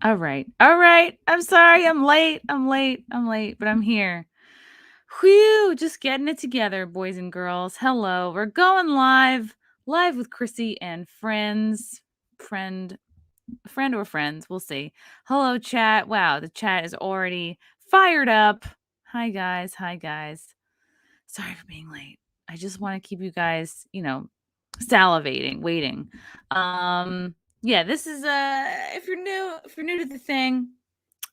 All right. All right. I'm sorry. I'm late. But I'm here. Whew. Just getting it together, boys and girls. Hello. We're going live with Chrissy and friends. Friend or friends. We'll see. Hello, chat. Wow. The chat is already fired up. Hi, guys. Hi, guys. Sorry for being late. I just want to keep you guys, salivating, waiting. Yeah, this is if you're new to the thing,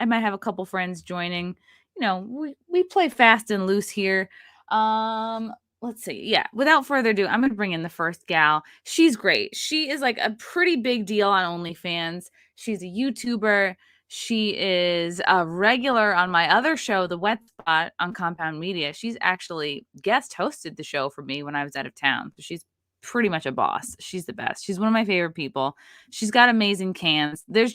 I might have a couple friends joining. We play fast and loose here. Let's see. Yeah, without further ado, I'm gonna bring in the first gal. She's great. She is like a pretty big deal on OnlyFans. She's a YouTuber. She is a regular on my other show, The Wet Spot on Compound Media. She's actually guest hosted the show for me when I was out of town. So she's pretty much a boss. She's the best. She's one of my favorite people. She's got amazing cans. There's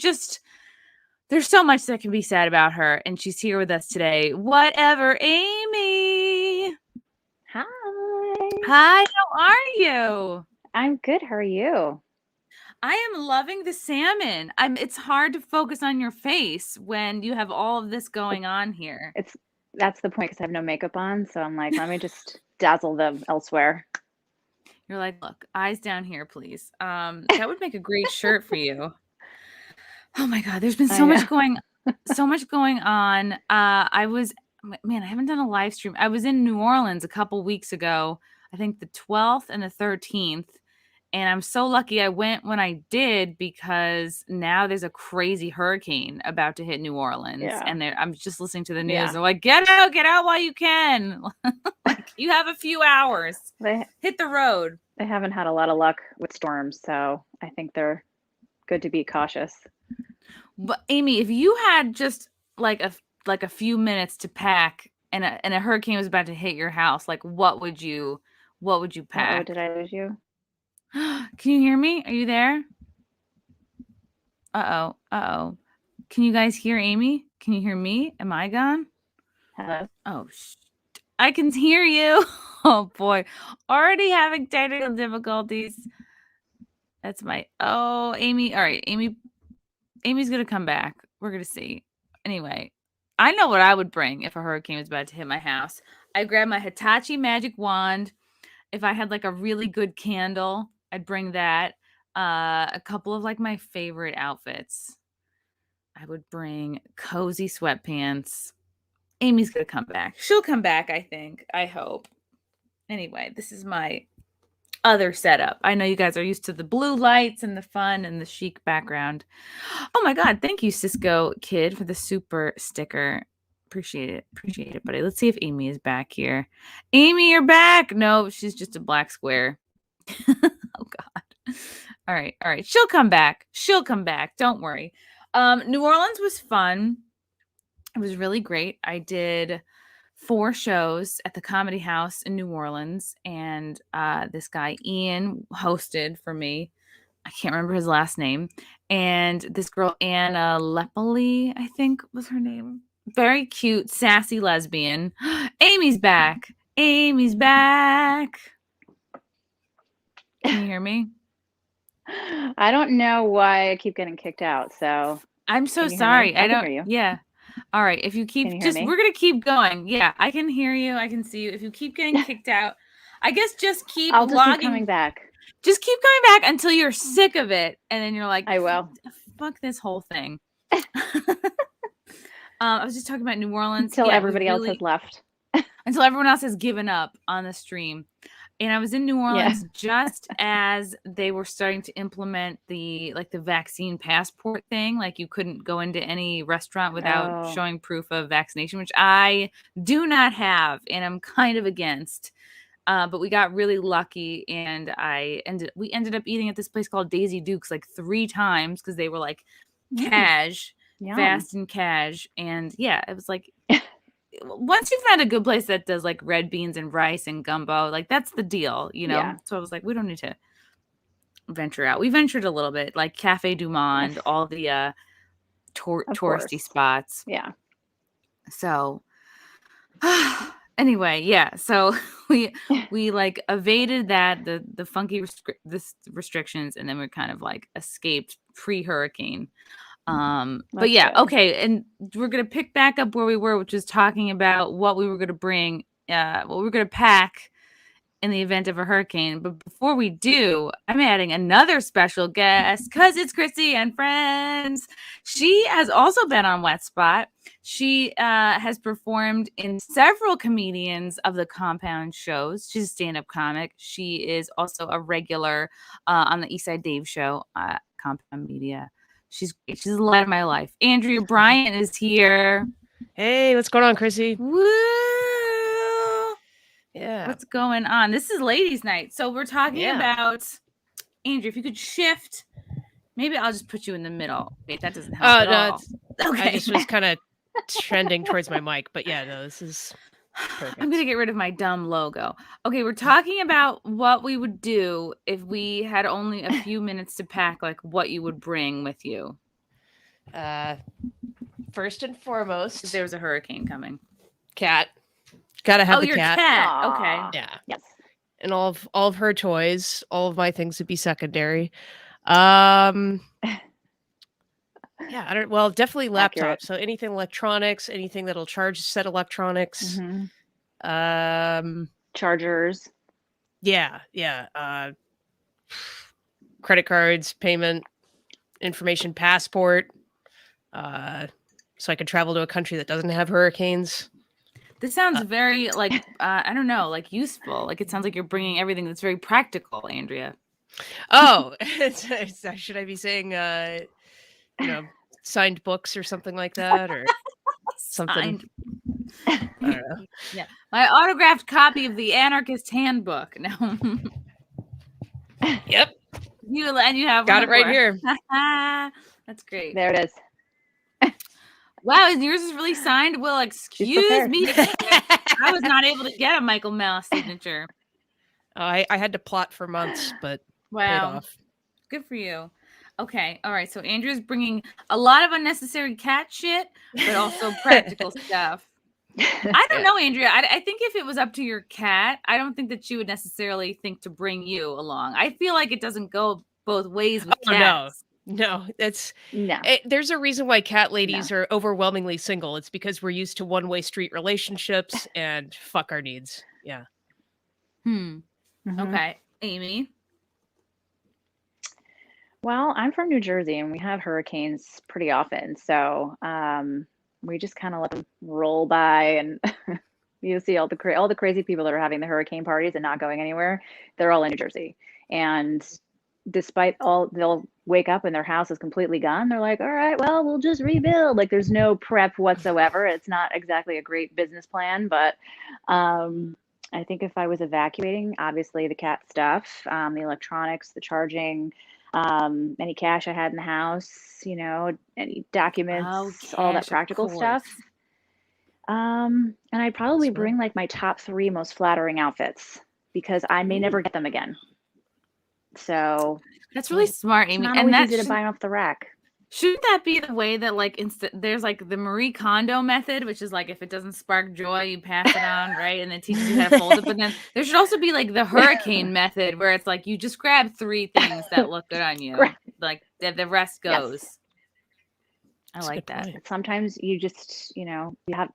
so much that can be said about her, and she's here with us today. Whatever, Amy. Hi. Hi, how are you? I'm good. How are you? I am loving the salmon. It's hard to focus on your face when you have all of this going on here. That's the point because I have no makeup on, so I'm like, let me just dazzle them elsewhere. You're like, look, eyes down here, please. That would make a great shirt for you. Oh my god, there's been I know. so much going on. I haven't done a live stream. I was in New Orleans a couple weeks ago. I think the 12th and the 13th. And I'm so lucky I went when I did because now there's a crazy hurricane about to hit New Orleans. Yeah. And I'm just listening to the news. Yeah. They're like, get out while you can. Like, you have a few hours. They Hit the road. they haven't had a lot of luck with storms, so I think they're good to be cautious. But Amy, if you had just like a few minutes to pack and a hurricane was about to hit your house, like what would you Uh-oh, pack? did I lose you? Can you hear me? Are you there? Uh-oh. Uh-oh. Can you guys hear Amy? Can you hear me? Am I gone? Hello? Oh, I can hear you. Oh boy. Already having technical difficulties. That's my Oh, Amy. All right. Amy's going to come back. We're going to see. Anyway, I know what I would bring if a hurricane was about to hit my house. I grab my Hitachi magic wand. If I had like a really good candle, I'd bring that. A couple of like my favorite outfits. I would bring cozy sweatpants. Amy's gonna come back. She'll come back, I think. I hope. Anyway, this is my other setup. I know you guys are used to the blue lights and the fun and the chic background. Oh my god, thank you, Cisco Kid, for the super sticker. Appreciate it, buddy. Let's see if Amy is back here. Amy, you're back. No, she's just a black square. Oh god. All right. She'll come back. Don't worry. New Orleans was fun. It was really great. I did 4 shows at the Comedy House in New Orleans, and this guy Ian hosted for me. I can't remember his last name. And this girl Anna Lepoli, I think was her name. Very cute, sassy lesbian. Amy's back. Amy's back. Can you hear me? I don't know why I keep getting kicked out, so I'm so can you hear me? sorry. I can hear you. Yeah. All right. If you Can keep you hear just, me? we're going to keep going. Yeah. I can hear you. I can see you. If you keep getting kicked out, I guess just keep I'll just keep logging. coming back. Just keep coming back until you're sick of it. And then you're like, I will. Fuck this whole thing. I was just talking about New Orleans. Until Yeah, everybody else has left. until everyone else has given up on the stream. And I was in New Orleans just as they were starting to implement the vaccine passport thing. Like you couldn't go into any restaurant without showing proof of vaccination, which I do not have and I'm kind of against. But we got really lucky and we ended up eating at this place called Daisy Duke's like 3 times because they were like cash, fast and cash. And yeah, it was like once you find a good place that does like red beans and rice and gumbo, like that's the deal, you know? Yeah. So I was like, we don't need to venture out. We ventured a little bit, like Cafe Du Monde, all the touristy spots. Yeah. So anyway, yeah. So we like evaded that the funky restrictions, and then we kind of like escaped pre-hurricane. But yeah, good. okay, and we're gonna pick back up where we were, which is talking about what we were gonna bring, what we were gonna pack in the event of a hurricane. But before we do, I'm adding another special guest because it's Chrissy and friends. She has also been on Wet Spot. She has performed in several comedians of the Compound shows. She's a stand-up comic. She is also a regular on the Eastside Dave show, Compound Media. She's great. She's the light of my life. Andrea Bryant is here. Hey, what's going on, Chrissy? Woo! Yeah. What's going on? This is ladies' night. So we're talking about, Andrea, if you could shift, maybe I'll just put you in the middle. Wait, that doesn't help at all. Okay. I just was kind of trending towards my mic, but yeah, no, this is perfect. I'm going to get rid of my dumb logo. Okay, we're talking about what we would do if we had only a few minutes to pack, like what you would bring with you. First and foremost, if there was a hurricane coming. Cat. Gotta have the your cat. Okay. Yeah. Yes. And all of her toys, all of my things would be secondary. Yeah, definitely laptops. Accurate. So anything electronics, anything that'll charge said electronics. Mm-hmm. Chargers. Yeah. Credit cards, payment information, passport. So I could travel to a country that doesn't have hurricanes. This sounds very I don't know, like useful. Like it sounds like you're bringing everything that's very practical, Andrea. Oh, should I be saying, signed books or something like that, or something? I don't know. Yeah, my autographed copy of the Anarchist Handbook. No. Yep. You have got it right here. That's great. There it is. Wow, yours is really signed. Well, excuse me. I was not able to get a Michael Malice signature. I had to plot for months, but paid off. Good for you. Okay, all right. So Andrea's bringing a lot of unnecessary cat shit, but also practical stuff. I don't know, Andrea. I think if it was up to your cat, I don't think that she would necessarily think to bring you along. I feel like it doesn't go both ways with cats. No, there's a reason why cat ladies are overwhelmingly single. It's because we're used to one-way street relationships and fuck our needs. Yeah. Mm-hmm. Okay. Amy? Well, I'm from New Jersey and we have hurricanes pretty often. So we just kind of let them roll by, and you see all the crazy people that are having the hurricane parties and not going anywhere. They're all in New Jersey. And despite all, they'll wake up and their house is completely gone. They're like, all right, well, we'll just rebuild. Like there's no prep whatsoever. It's not exactly a great business plan, but I think if I was evacuating, obviously the cat stuff, the electronics, the charging, any cash I had in the house, any documents, all that practical stuff. And I'd probably bring like my top 3 most flattering outfits because I may never get them again. So that's really smart, Amy. It's not always easy to buy off the rack. Shouldn't that be the way that there's like the Marie Kondo method, which is like if it doesn't spark joy, you pass it on, right? And then teaches you how to fold it. But then there should also be like the hurricane method where it's like you just grab 3 things that look good on you. Like the rest goes. Yes. I like that. Point. Sometimes you just, you have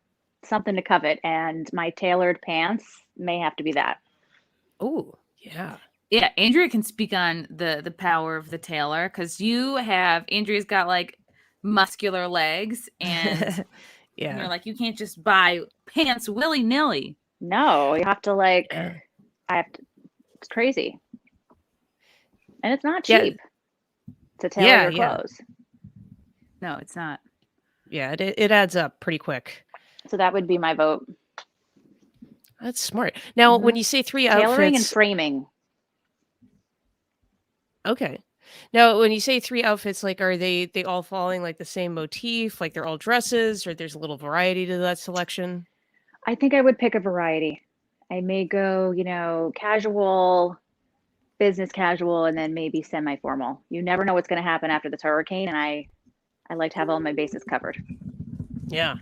something to covet, and my tailored pants may have to be that. Oh, yeah. Yeah, Andrea can speak on the power of the tailor because Andrea's got like muscular legs, and you're like, you can't just buy pants willy-nilly. No, you have to it's crazy. And it's not cheap to tailor your clothes. No, it's not. Yeah, it adds up pretty quick. So that would be my vote. That's smart. Now, when you say 3 outfits... Tailoring and framing. Okay. Now, when you say 3 outfits, like, are they all following like the same motif? Like they're all dresses, or there's a little variety to that selection? I think I would pick a variety. I may go, casual, business casual, and then maybe semi-formal. You never know what's going to happen after this hurricane, and I like to have all my bases covered. Yeah.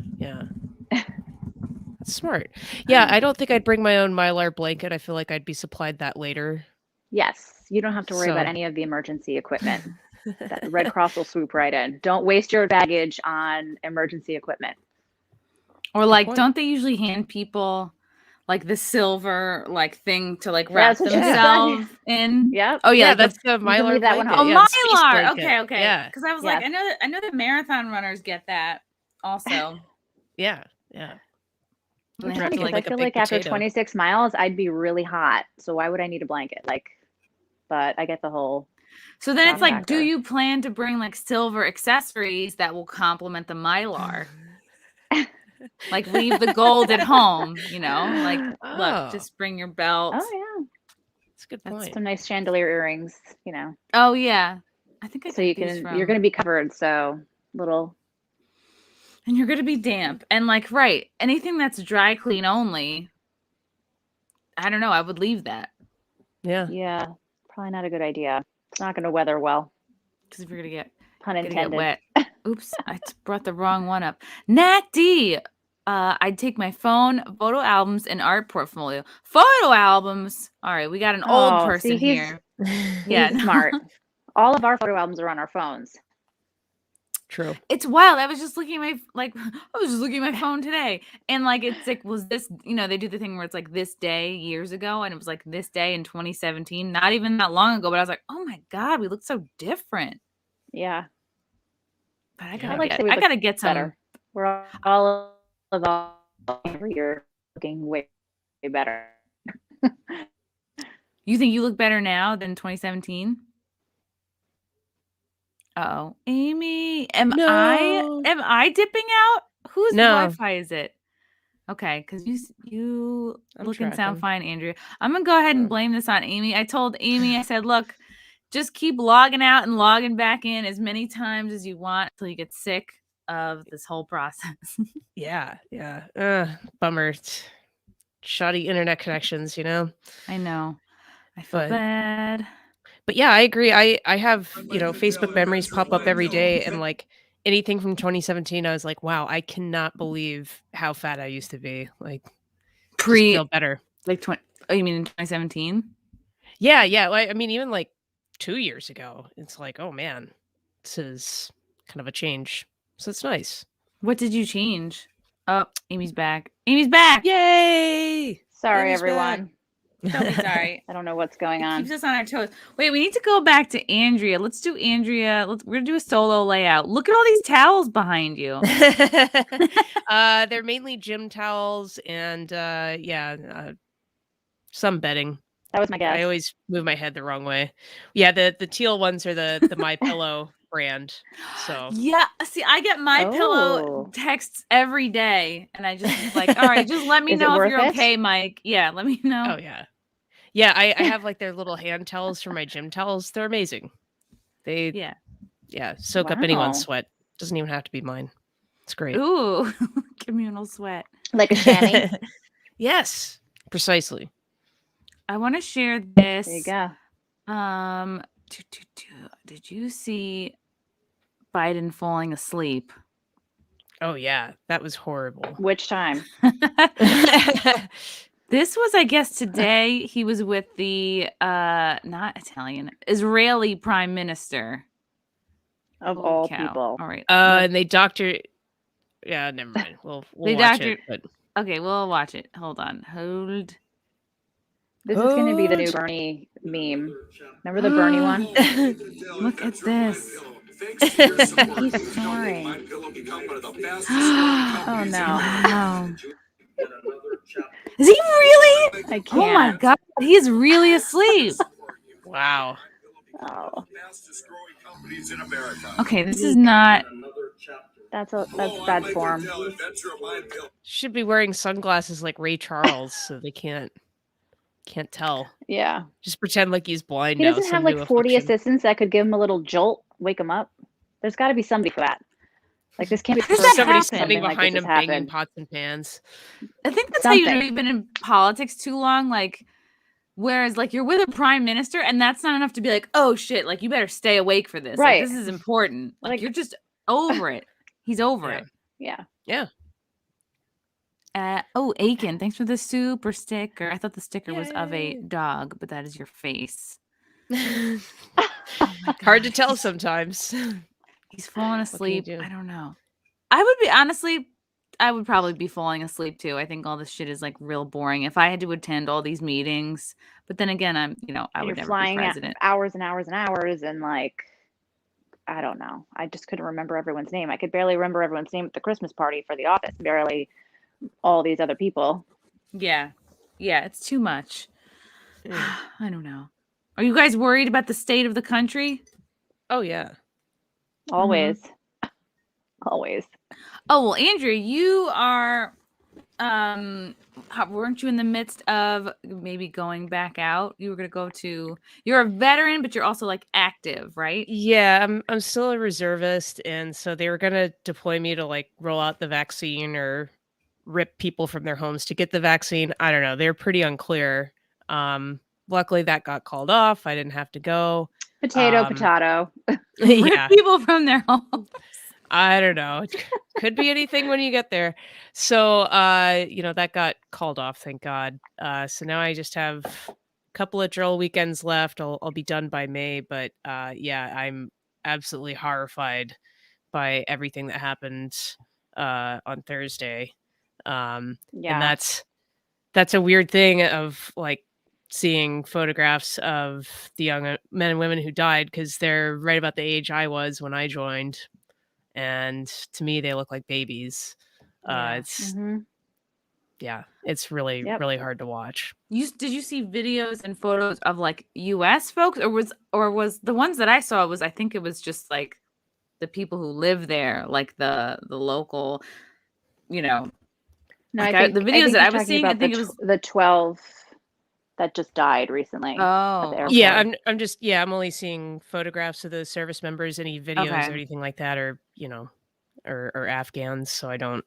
That's smart. Yeah, I don't think I'd bring my own Mylar blanket. I feel like I'd be supplied that later. Yes, you don't have to worry about any of the emergency equipment. The Red Cross will swoop right in. Don't waste your baggage on emergency equipment. Or like, don't they usually hand people like the silver like thing to like wrap themselves in? Yep. Oh yeah, that's the Mylar that one blanket. home. Oh, Yeah, the space Mylar. blanket. Okay. Yeah. Because I was like, I know that marathon runners get that also. Yeah. Which is funny, I feel like after 26 miles, I'd be really hot. So why would I need a blanket? Like, but I get the whole. So then it's like, do you plan to bring like silver accessories that will complement the Mylar? Like leave the gold at home, you know? Like, look, just bring your belt. Oh yeah, that's a good point. Some nice chandelier earrings, you know. Oh yeah, I think so you're going to be covered. So little. And you're going to be damp. And like, right, anything that's dry clean only, I don't know, I would leave that. Yeah, probably not a good idea. It's not going to weather well. Because if you're going to get, pun intended, wet. Oops, I brought the wrong one up. Nat D. I'd take my phone, photo albums, and art portfolio. Photo albums? All right, we got an old person here. He's smart. All of our photo albums are on our phones. True. It's wild. I was just looking at my phone today, and like it's like, was this, you know, they do the thing where it's like this day years ago, and it was like this day in 2017, not even that long ago. But I was like, oh my god, we look so different. Yeah. But I gotta get some. Better. We're all every year looking way better. You think you look better now than 2017? Uh-oh. Amy, am I dipping out? Whose Wi-Fi is it? Okay, because you look and sound fine, Andrea. I'm gonna go ahead and blame this on Amy. I told Amy, I said, look, just keep logging out and logging back in as many times as you want until you get sick of this whole process. Yeah. Bummer. Shoddy internet connections, you know? I know. I feel bad. But yeah, I agree. I have, you know, Facebook memories pop up every day, and like anything from 2017, I was like, wow, I cannot believe how fat I used to be. Like, feel better. Like 20. Oh, you mean in 2017? Yeah. I mean, even like 2 years ago, it's like, oh man, this is kind of a change. So it's nice. What did you change? Oh, Amy's back. Amy's back. Yay! Sorry, everyone. Don't be sorry. I don't know what's going on. Keeps us on our toes. Wait, we need to go back to Andrea. Let's do Andrea. We're gonna do a solo layout. Look at all these towels behind you. They're mainly gym towels and some bedding. That was my guess. I always move my head the wrong way. Yeah, the teal ones are the My Pillow brand. So yeah, see, I get My Pillow texts every day, and I just like, all right, just let me know if you're okay, Mike. Yeah, let me know. Oh yeah. Yeah, I have like their little hand towels for my gym towels. They're amazing. They soak up anyone's sweat. Doesn't even have to be mine. It's great. Ooh, communal sweat. Like a chamois. Yes, precisely. I want to share this. There you go. Did you see Biden falling asleep? Oh yeah, that was horrible. Which time? This was, I guess, today. He was with the not Italian, Israeli prime minister. Of all people. All right. And they doctor. Yeah, never mind. We'll watch it. But... Okay, we'll watch it. Hold on. This is going to be the new Bernie meme. Remember the Bernie one? Look at this. He's snoring. Oh no. Is he really? I can't. Oh my god, he's really asleep. Wow. Oh. Okay, this is not. That's bad form. Should be wearing sunglasses like Ray Charles, so they can't tell. Yeah. Just pretend like he's blind. He doesn't have like 40 assistants that could give him a little jolt, wake him up. There's got to be somebody for that. Like this can't be somebody standing behind him banging pots and pans. I think that's how you know you've been in politics too long. Like, whereas like you're with a prime minister, and that's not enough to be like, oh shit, like you better stay awake for this. Right. Like, this is important. Like you're just over it. He's over it. Yeah. Yeah. Aiken, thanks for the super sticker. I thought the sticker was of a dog, but that is your face. Oh my Hard to God, tell sometimes. He's falling What can you asleep. do? I don't know. I would probably be falling asleep too. I think all this shit is like real boring. If I had to attend all these meetings, but then again, I And would you're never be flying president. hours and hours and hours, and like, I don't know. I just couldn't remember everyone's name. I could barely remember everyone's name at the Christmas party for the office. Barely all these other people. Yeah. Yeah, it's too much. Yeah. I don't know. Are you guys worried about the state of the country? Oh yeah. Always. Always. Oh, well, Andrea, you are weren't you in the midst of maybe going back out? You were going to go to You're a veteran, but you're also like active, right? Yeah, I'm still a reservist, and so they were gonna deploy me to like roll out the vaccine or rip people from their homes to get the vaccine. I don't know. They're pretty unclear. Luckily that got called off. I didn't have to go. Potato. Rip Yeah. people from their homes. I don't know. It could be anything when you get there. So that got called off, thank God. So now I just have a couple of drill weekends left. I'll be done by May, but yeah, I'm absolutely horrified by everything that happened on Thursday. And Yeah. that's a weird thing of like seeing photographs of the young men and women who died because they're right about the age I was when I joined, and to me they look like babies. Yeah. It's hmm it's really Yep. really hard to watch. Did you see videos and photos of like US folks, or was the ones that I saw I think it was just like the people who live there, like the local, No, like the videos that you're I was talking seeing, I about think it was the 12 that just died recently at the oh, airport. Yeah, I'm only seeing photographs of those service members. Any videos okay. or anything like that, or or Afghans. So I don't,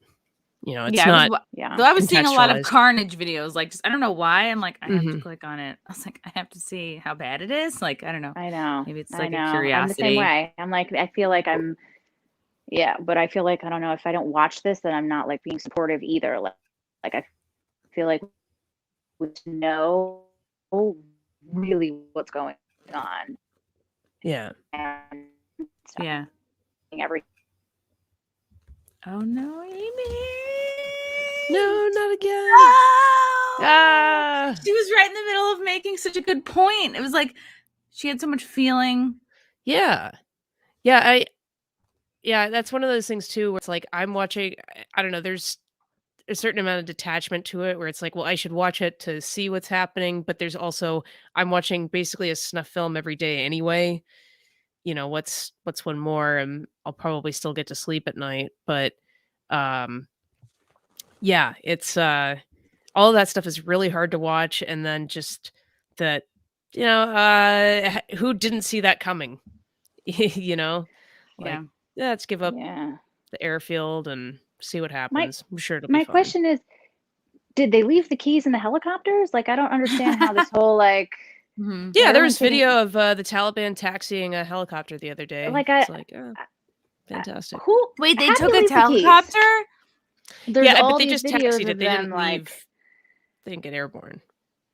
it's Yeah, not Yeah. though I was seeing a lot of contextualized. carnage videos. Like, just I don't know why. I'm like, I have to Mhm. click on it. I was like, I have to see how bad it is. Like, I don't know. I know. Maybe it's I like a know. I'm the same curiosity. way. I'm like, I feel like but I feel like, I don't know, if I don't watch this, then I'm not like being supportive either. Like I feel like we know really what's going on. Yeah. And Yeah. every Oh no, Amy. No, not again. Oh! Ah. She was right in the middle of making such a good point. It was like she had so much feeling. Yeah. That's one of those things too where it's like I'm watching, I don't know, there's a certain amount of detachment to it where it's like, well, I should watch it to see what's happening, but there's also I'm watching basically a snuff film every day anyway. What's one more, and I'll probably still get to sleep at night, but yeah, it's all of that stuff is really hard to watch, and then just that who didn't see that coming? Like, Yeah. let's give up Yeah. the airfield and see what My happens. I'm sure it'll be my fun. question is, did they leave the keys in the helicopters? Like, I don't understand how this whole like Mhm. Yeah, there everyone's was taking video of the Taliban taxiing a helicopter the other day. like It's like, oh, I- fantastic. who Wait, they how do took you a leave the keys? helicopter? There's Yeah, but all they these just videos taxied it. of They them didn't like, leave. They didn't get airborne.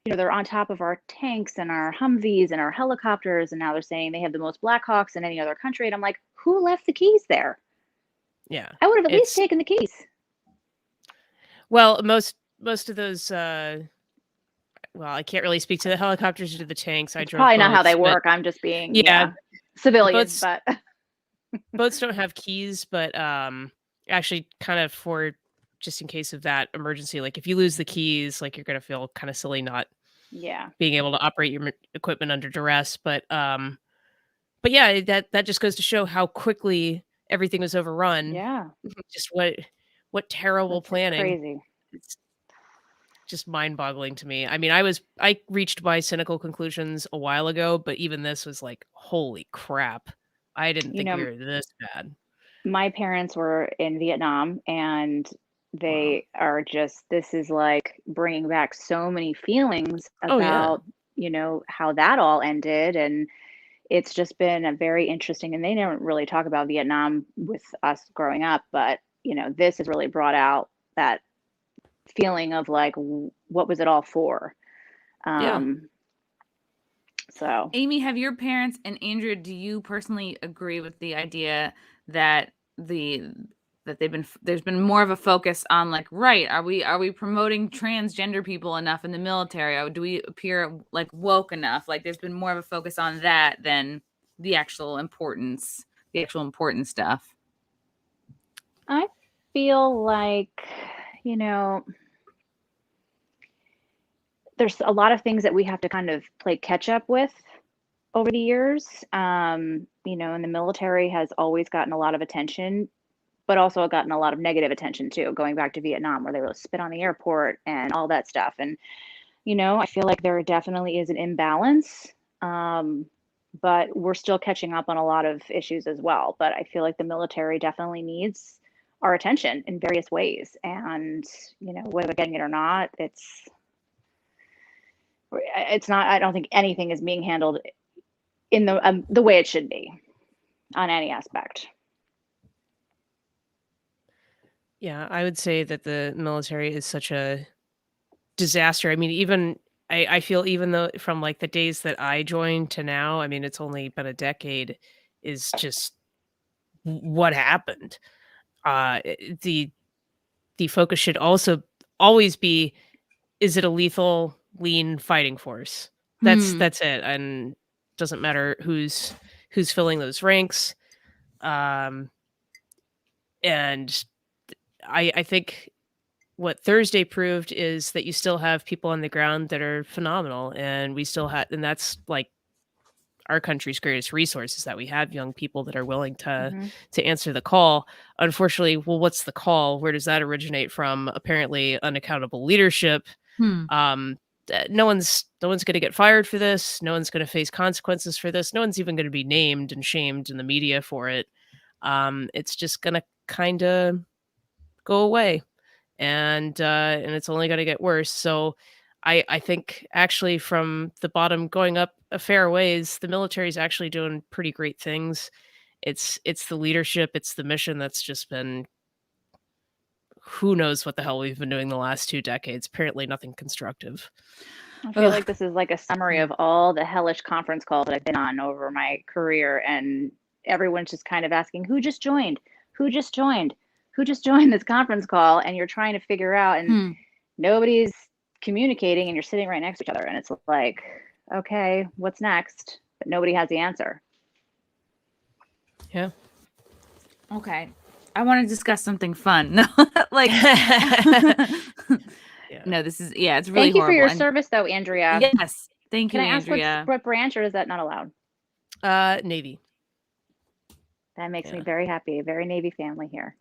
they're on top of our tanks and our Humvees and our helicopters, and now they're saying they have the most Blackhawks in any other country. And I'm like, who left the keys there? Yeah, I would have at least it's taken the keys. well, most of those. Well, I can't really speak to the helicopters or to the tanks. I It's drove probably not how boats, they but work. I'm just being yeah, civilians, boats but boats don't have keys, but actually, kind of for just in case of that emergency, like if you lose the keys, like you're gonna feel kind of silly not yeah. being able to operate your equipment under duress. But yeah, that just goes to show how quickly everything was overrun. Yeah. Just what terrible That's planning. crazy. It's just mind-boggling to me. I mean, I reached my cynical conclusions a while ago, but even this was like, holy crap. I didn't think we were this bad. My parents were in Vietnam, and Wow. they are just, this is like bringing back so many feelings Oh yeah. about, how that all ended. And it's just been a very interesting, and they don't really talk about Vietnam with us growing up, but, this has really brought out that feeling of like, what was it all for? Yeah. So Amy, have your parents and Andrea, do you personally agree with the idea that there's been more of a focus on like, right, are we promoting transgender people enough in the military? Or do we appear like woke enough? Like there's been more of a focus on that than the actual important stuff. I feel like, there's a lot of things that we have to kind of play catch up with over the years. And the military has always gotten a lot of attention, but also gotten a lot of negative attention too, going back to Vietnam, where they would spit on the airport and all that stuff. And, I feel like there definitely is an imbalance. But we're still catching up on a lot of issues as well. But I feel like the military definitely needs our attention in various ways. And, whether they're getting it or not, it's not, I don't think anything is being handled in the way it should be on any aspect. Yeah, I would say that the military is such a disaster. I mean, even I feel even though from like the days that I joined to now, I mean, it's only been a decade, is just what happened. The focus should also always be, is it a lethal, lean fighting force? That's it, and doesn't matter who's filling those ranks. And I think what Thursday proved is that you still have people on the ground that are phenomenal, and we still have, and that's like our country's greatest resource, is that we have young people that are willing to answer the call. Unfortunately, well, what's the call? Where does that originate from? Apparently, unaccountable leadership. No one's going to get fired for this. No one's going to face consequences for this. No one's even going to be named and shamed in the media for it. It's just going to kind of go away, and it's only going to get worse. So I think actually from the bottom going up a fair ways, the military is actually doing pretty great things. It's the leadership, it's the mission that's just been, who knows what the hell we've been doing the last 2 decades. Apparently nothing constructive. I feel like this is like a summary of all the hellish conference calls that I've been on over my career, and everyone's just kind of asking, who just joined? Who just joined? Who just joined this conference call? And you're trying to figure out, and nobody's communicating, and you're sitting right next to each other, and it's like, okay, what's next? But nobody has the answer. Yeah. Okay. I want to discuss something fun. No, like, no, this is, it's really Thank you horrible. for your service, though, Andrea. Yes. Thank you, Can I ask Andrea. what branch, or is that not allowed? Navy. That makes me very happy. A very Navy family here.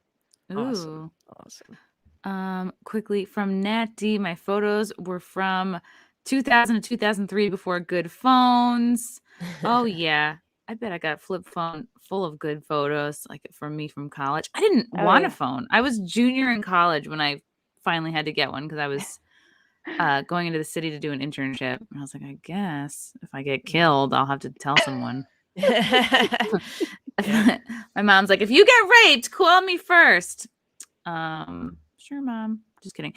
Ooh. Awesome. Quickly from Nat D, my photos were from 2000 to 2003 before good phones. Oh, yeah. I bet I got a flip phone full of good photos, like from me from college. I didn't want a phone. I was junior in college when I finally had to get one, because I was going into the city to do an internship. And I was like, I guess if I get killed, I'll have to tell someone. My mom's like, if you get raped, call me first. Sure, Mom. Just kidding.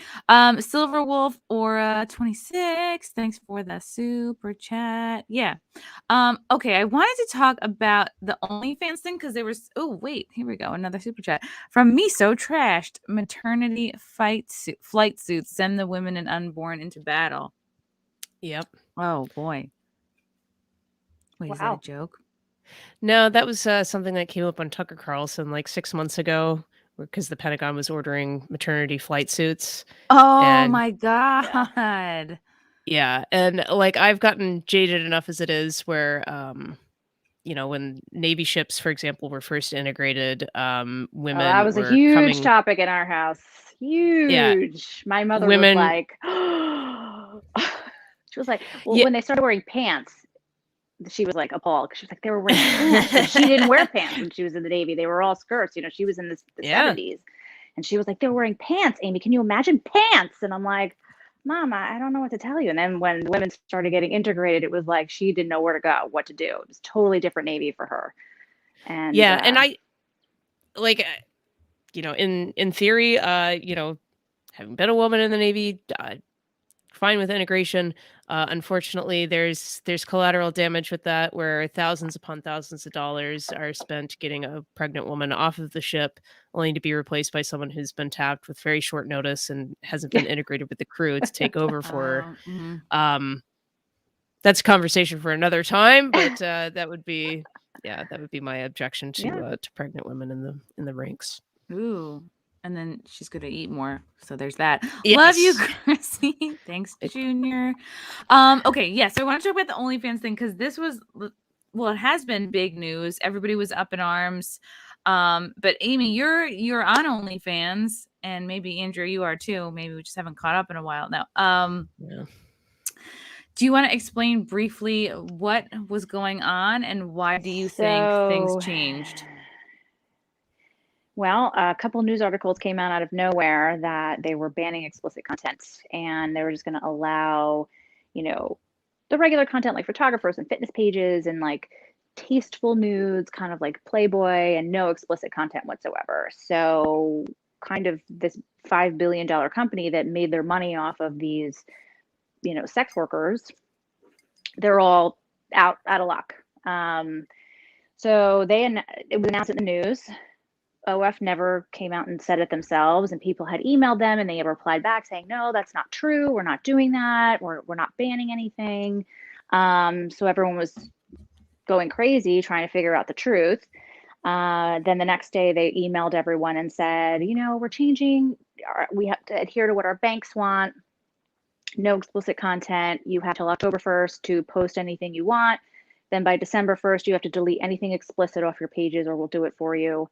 Silver Wolf Aura 26. Thanks for the super chat. Yeah. Okay, I wanted to talk about the OnlyFans thing, because there was, oh wait, here we go. Another super chat from Me So Trashed. Maternity flight suits send the women and unborn into battle. Yep. Oh boy. Wait, is that a joke? No, that was something that came up on Tucker Carlson like 6 months ago, because the Pentagon was ordering maternity flight suits. Oh my God. Yeah. And like, I've gotten jaded enough as it is, where, when Navy ships, for example, were first integrated, women that was a huge topic in our house. Huge. Yeah. My mother was like, she was like, well, when they started wearing pants, she was like appalled, because she was like, they were wearing pants. And she didn't wear pants when she was in the Navy. They were all skirts. She was in the 70s. And she was like, they were wearing pants, Amy. Can you imagine pants? And I'm like, Mama, I don't know what to tell you. And then when women started getting integrated, it was like she didn't know where to go, what to do. It was totally different Navy for her. And and I, like, in theory, having been a woman in the Navy, fine with integration. Unfortunately, there's collateral damage with that, where thousands upon thousands of dollars are spent getting a pregnant woman off of the ship, only to be replaced by someone who's been tapped with very short notice and hasn't been integrated with the crew to take over for her. That's a conversation for another time, but that would be my objection to pregnant women in the ranks. Ooh. And then she's going to eat more. So there's that. Yes. Love you, Chrissy. Thanks, Junior. Okay, yeah. So I want to talk about the OnlyFans thing because this was, well, it has been big news. Everybody was up in arms. But Amy, you're on OnlyFans, and maybe Andrea, you are too. Maybe we just haven't caught up in a while now. Yeah. Do you want to explain briefly what was going on and why do you think things changed? Well, a couple news articles came out of nowhere that they were banning explicit content, and they were just going to allow, the regular content like photographers and fitness pages and like tasteful nudes, kind of like Playboy, and no explicit content whatsoever. So kind of this $5 billion company that made their money off of these, sex workers, they're all out of luck. So it was announced in the news. OF never came out and said it themselves, and people had emailed them and they had replied back saying, no, that's not true. We're not doing that. We're not banning anything. So everyone was going crazy trying to figure out the truth. Then the next day they emailed everyone and said, we're changing. We have to adhere to what our banks want. No explicit content. You have till October 1st to post anything you want. Then by December 1st, you have to delete anything explicit off your pages or we'll do it for you.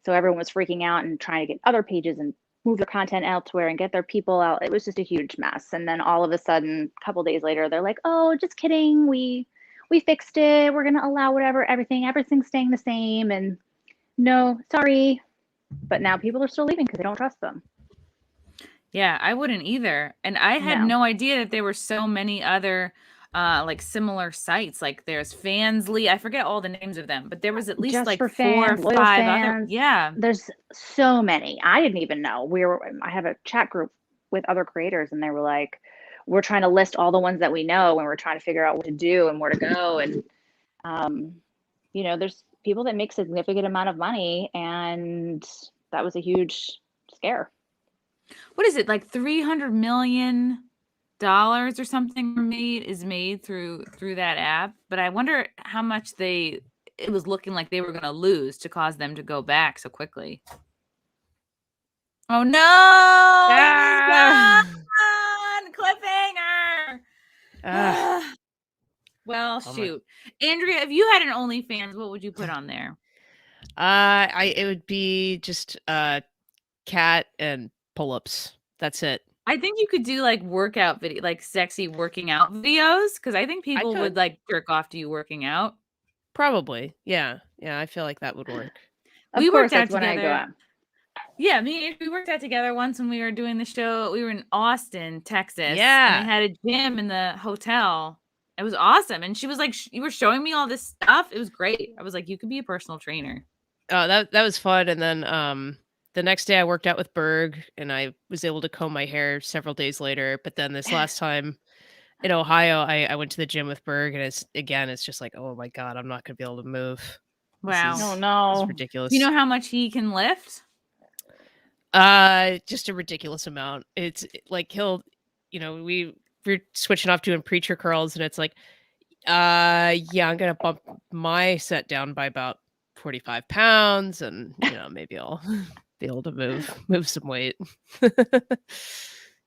So everyone was freaking out and trying to get other pages and move their content elsewhere and get their people out. It was just a huge mess. And then all of a sudden, a couple days later, they're like, oh, just kidding. We fixed it. We're going to allow everything's staying the same. And no, sorry. But now people are still leaving because they don't trust them. Yeah, I wouldn't either. And I had no idea that there were so many other like similar sites. Like there's Fansly. I forget all the names of them, but there was at least Just like for 4 or fans, 5 fans. other. Yeah. There's so many. I didn't even know. I have a chat group with other creators and they were like, we're trying to list all the ones that we know and we're trying to figure out what to do and where to go. And there's people that make significant amount of money, and that was a huge scare. What is it, like $300 million or something is made through that app? But I wonder how much it was looking like they were going to lose to cause them to go back so quickly. Oh no! Cliffhanger. Well, shoot, Andrea, if you had an OnlyFans, what would you put on there? It would be just cat and pull-ups. That's it. I think you could do like workout video, like sexy working out videos, because I think people would like jerk off to you working out. Probably, yeah. I feel like that would work. We worked out together. Yeah, we worked out together once when we were doing the show. We were in Austin, Texas. Yeah, and they had a gym in the hotel. It was awesome, and she was like, "You were showing me all this stuff. It was great." I was like, "You could be a personal trainer." Oh, that was fun. And then the next day I worked out with Berg and I was able to comb my hair several days later. But then this last time in Ohio, I went to the gym with Berg and it's just like, oh my God, I'm not going to be able to move. Wow. It's ridiculous. Do you know how much he can lift? Just a ridiculous amount. It's like we're switching off doing preacher curls and it's like, I'm going to bump my set down by about 45 pounds and maybe I'll be able to move some weight.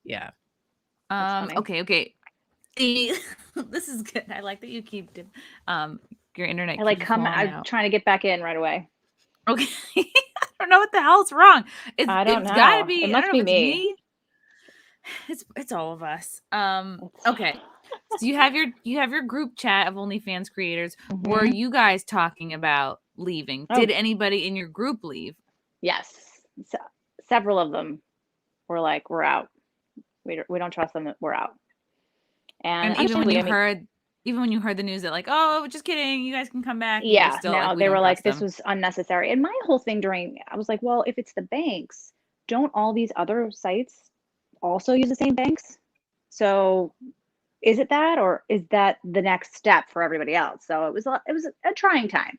Yeah. Okay. This is good. I like that you keep your internet. I'm trying to get back in right away. Okay. I don't know what the hell's wrong. I don't know. Gotta be. It must be me. It's all of us. Okay. So you have your group chat of OnlyFans creators. Mm-hmm. Were you guys talking about leaving? Oh. Did anybody in your group leave? Yes. So, several of them were like, we're out. We don't trust them. We're out. And even when you heard the news that like, oh, just kidding, you guys can come back. Yeah. They were like, this was unnecessary. And my whole thing I was like, well, if it's the banks, don't all these other sites also use the same banks? So is it that, or is that the next step for everybody else? So it was a trying time.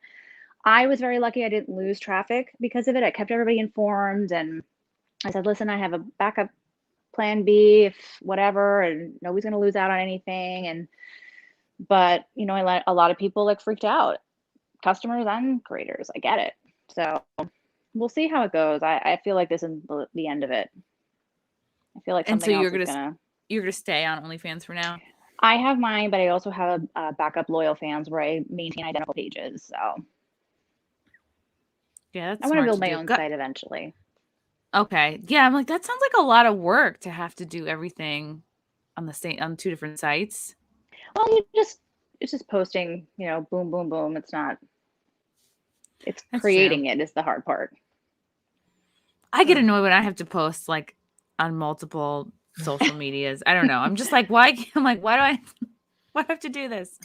I was very lucky I didn't lose traffic because of it. I kept everybody informed, and I said, listen, I have a backup plan B if whatever, and nobody's going to lose out on anything. But a lot of people like freaked out, customers and creators. I get it. So we'll see how it goes. I feel like this is the end of it. I feel like something else is gonna. You're gonna stay on OnlyFans for now. I have mine, but I also have a backup loyal fans where I maintain identical pages. So yeah, I want to build my own site eventually. Okay, yeah, I'm like, that sounds like a lot of work to have to do everything on two different sites. Well, it's just posting, boom, boom, boom. It's not. It's creating it is the hard part. I get annoyed when I have to post like on multiple social medias. I don't know. I'm just like, why? I'm like, why do I have to do this?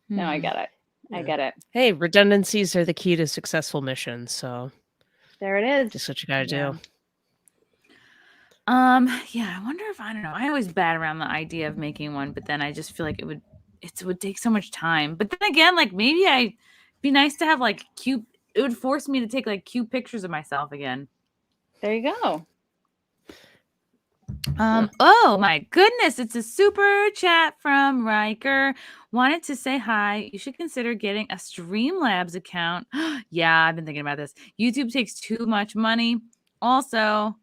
No, I get it. Yeah. I get it. Hey, redundancies are the key to successful missions. So there it is. Just what you gotta do. Yeah, I wonder if, I don't know. I always bat around the idea of making one, but then I just feel like it would take so much time. But then again, like maybe I'd be nice to have like cute. It would force me to take like cute pictures of myself again. There you go. Oh my goodness, it's a super chat from Riker. Wanted to say hi. You should consider getting a Streamlabs account. Yeah, I've been thinking about this. YouTube takes too much money. Also,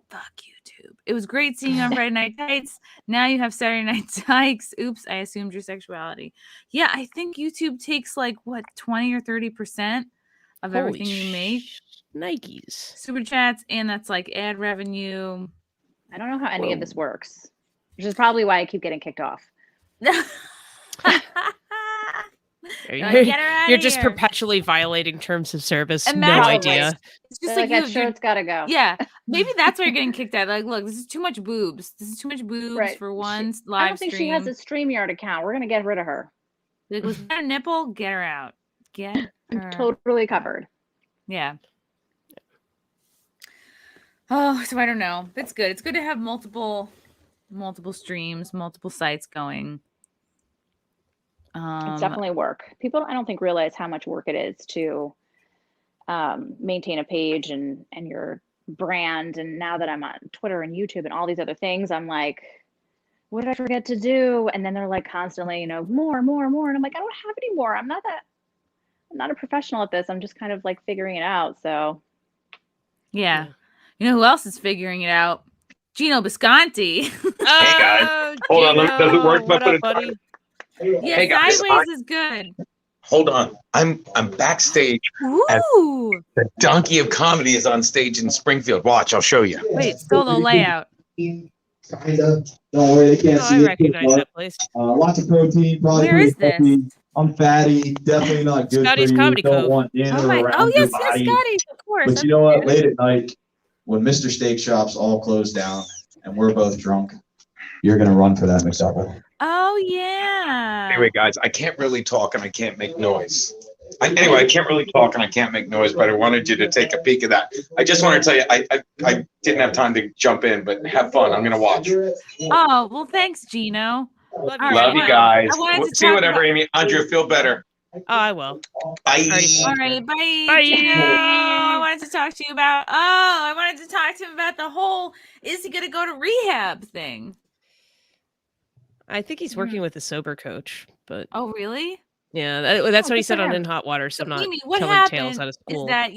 fuck YouTube. It was great seeing you on Friday Night Tights. Now you have Saturday Night Tykes. Oops, I assumed your sexuality. Yeah, I think YouTube takes like what, 20 or 30% of everything you make. Nikes. Super chats, and that's like ad revenue. I don't know how any of this works, which is probably why I keep getting kicked off. You're just perpetually violating terms of service. No idea. It's just like that shirt's gotta go. Yeah, maybe that's why you're getting kicked out. Like, look, this is too much boobs. This is too much boobs for one live stream. I don't think she has a StreamYard account. We're gonna get rid of her. Like, was that a nipple? Get her out. Get her. I'm totally covered. Yeah. Oh, so I don't know. It's good. It's good to have multiple streams, multiple sites going. It's definitely work. People, I don't think, realize how much work it is to maintain a page and your brand. And now that I'm on Twitter and YouTube and all these other things, I'm like, what did I forget to do? And then they're like constantly, more. And I'm like, I don't have any more. I'm not a professional at this. I'm just kind of like figuring it out. So yeah. You know who else is figuring it out? Geno Bisconte. Hey guys, hold on. Does it work? What up, buddy? Yeah, hey guys, Sideways is good. Hold on, I'm backstage. Ooh. The Donkey of Comedy is on stage in Springfield. Watch, I'll show you. Wait, solo layout. Kinda. Don't worry, they can't see I it. recognize that place. Lots of protein. Probably where is this? I'm fatty. Definitely not good Scotty's for you. Comedy Don't Cove. want in or around yes, your yes, body. Scotty's, of course. But you know what? Late at night, when Mr. Steak Shop's all closed down and we're both drunk, you're gonna run for that McDouble. Oh yeah. Anyway, guys, I can't really talk and I can't make noise. I can't really talk and I can't make noise, but I wanted you to take a peek of that. I just want to tell you, I didn't have time to jump in, but have fun. I'm gonna watch. Oh well, thanks, Geno. Love you guys. See you whatever, Amy. Andrea, feel better. Oh, I will. Bye. All right, bye. Bye. Geno. I wanted to talk to you about. I wanted to talk to him about the whole "is he going to go to rehab" thing. I think he's working with a sober coach, but oh, really? Yeah, that's what he said on In Hot Water. So I'm not telling tales out of school. Is that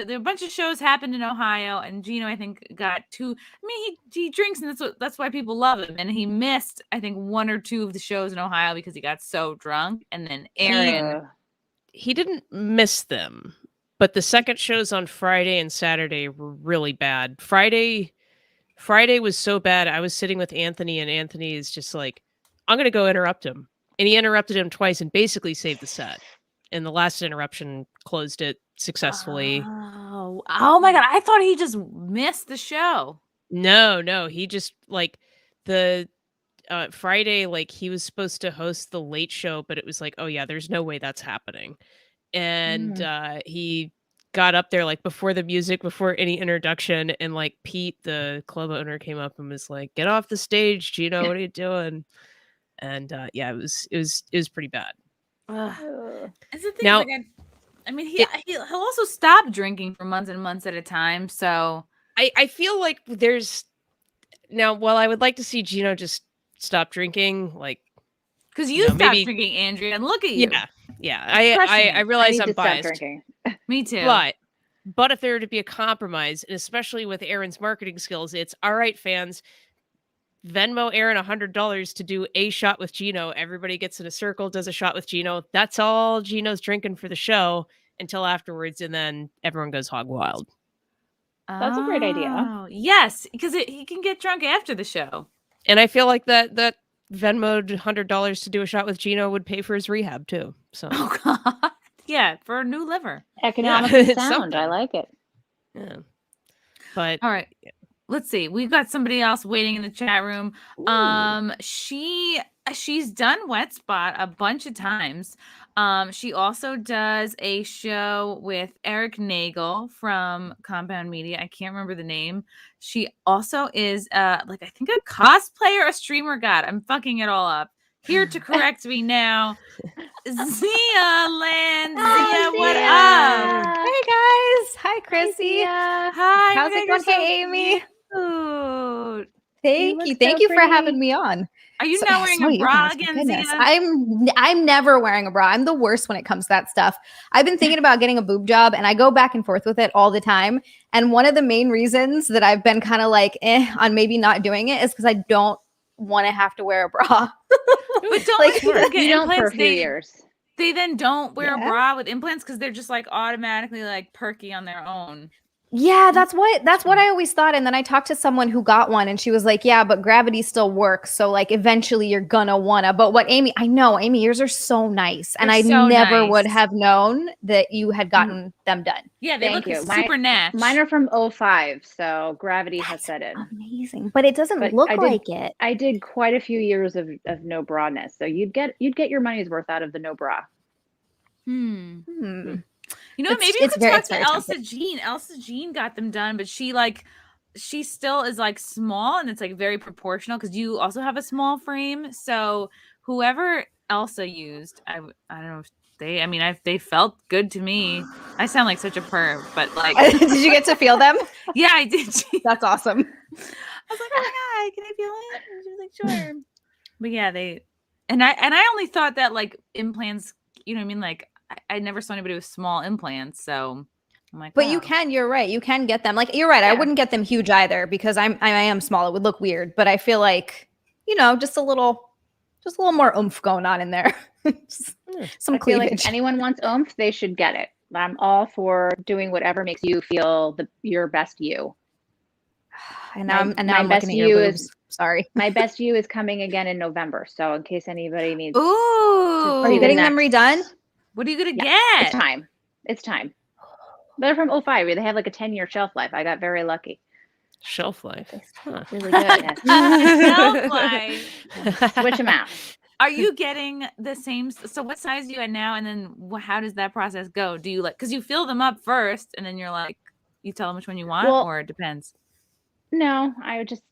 there a bunch of shows happened in Ohio, and Geno, I think, got two. I mean, he drinks, and that's why people love him. And he missed, I think, one or two of the shows in Ohio because he got so drunk. And then Aaron, he didn't miss them, but the second shows on Friday and Saturday were really bad. Friday was so bad. I was sitting with Anthony, and Anthony is just like, "I'm gonna go interrupt him," and he interrupted him twice and basically saved the set. And the last interruption closed it successfully. Oh my God. I thought he just missed the show. No. He just the Friday, he was supposed to host the late show, but it was like, oh yeah, there's no way that's happening. And he got up there like before the music, before any introduction, and like Pete, the club owner, came up and was like, "Get off the stage, Geno. What are you doing?" And yeah, it was pretty bad. It's the thing. Now- Like, I mean, he'll also stop drinking for months and months at a time. So I feel like there's now. While I would like to see Geno just stop drinking, like because you know, stopped maybe- drinking, Andrea, and look at you. Yeah. Crushing I it. realize need I'm to stop biased, drinking. Me too. but if there were to be a compromise, and especially with Aaron's marketing skills, it's all right, fans. Venmo Aaron $100 to do a shot with Geno. Everybody gets in a circle, does a shot with Geno. That's all Geno's drinking for the show until afterwards, and then everyone goes hog wild. That's a great idea. Oh, yes, because he can get drunk after the show. And I feel like that Venmoed $100 to do a shot with Geno would pay for his rehab too. So Oh God, yeah, for a new liver. Economically It's sound. something. I like it. yeah. But All right. Let's see. We've got somebody else waiting in the chat room. She's done Wet Spot a bunch of times. She also does a show with Eric Nagel from Compound Media. I can't remember the name. She also is like I think a cosplayer, a streamer. God, I'm fucking it all up. Here to correct me now, Zia Land. Zia, what up? Hey guys. Hi, Chrissy. Hi. How's my it God, going? you're so Hey, Amy. cute. Thank look you. so Thank you for pretty. having me on. Are you So- not wearing so a you bra guys, my again, goodness. Zia? I'm never wearing a bra. I'm the worst when it comes to that stuff. I've been thinking about getting a boob job and I go back and forth with it all the time. And one of the main reasons that I've been kind of like on maybe not doing it is because I don't want to have to wear a bra. But don't Like, like people get You don't for a implants? few years. They then don't wear a Yeah. bra with implants because they're just like automatically like perky on their own. Yeah, that's what I always thought. And then I talked to someone who got one and she was like, yeah, but gravity still works. So like eventually you're gonna wanna. But what Amy, I know, Amy, yours are so nice. And They're I so never nice. would have known that you had gotten them done. Yeah, they Thank look you. super natch. Mine are from 05, so gravity has set in. Amazing. But it doesn't But look I did- like it. I did quite a few years of no bra-ness, so you'd get your money's worth out of the no bra. Hmm. You know, It's- maybe you it's could very- talk it's to very Elsa tempting. Jean. Elsa Jean got them done, but she still is like small and it's like very proportional because you also have a small frame. So whoever Elsa used, I don't know if they felt good to me. I sound like such a perv, but like, Did you get to feel them? yeah, I did. I That's awesome. was like, oh my God, can I feel it? And she was like, sure. But yeah, I only thought that like implants, you know what I mean? Like I never saw anybody with small implants. So I'm like, But you wow. can, you're right. You can get them. Like you're right. I Yeah. wouldn't get them huge either because I am small. It would look weird, but I feel like, just a little more oomph going on in there. Just some I feel like cleavage. if anyone wants oomph, they should get it. I'm all for doing whatever makes you feel your best you. and my- now I'm my looking best at your you boobs. is- Sorry. My best you is coming again in November, so in case anybody needs, Ooh, Are you the getting them next- redone? what are you gonna it's get? time. It's time. They're from 05. They have like a 10-year shelf life. I got very lucky. shelf life. Huh. Really good. Shelf life. Switch them out. Are you getting the same? So what size are you at now? And then how does that process go? Do you because you fill them up first and then you're like, you tell them which one you want Well, or it depends? No, I would just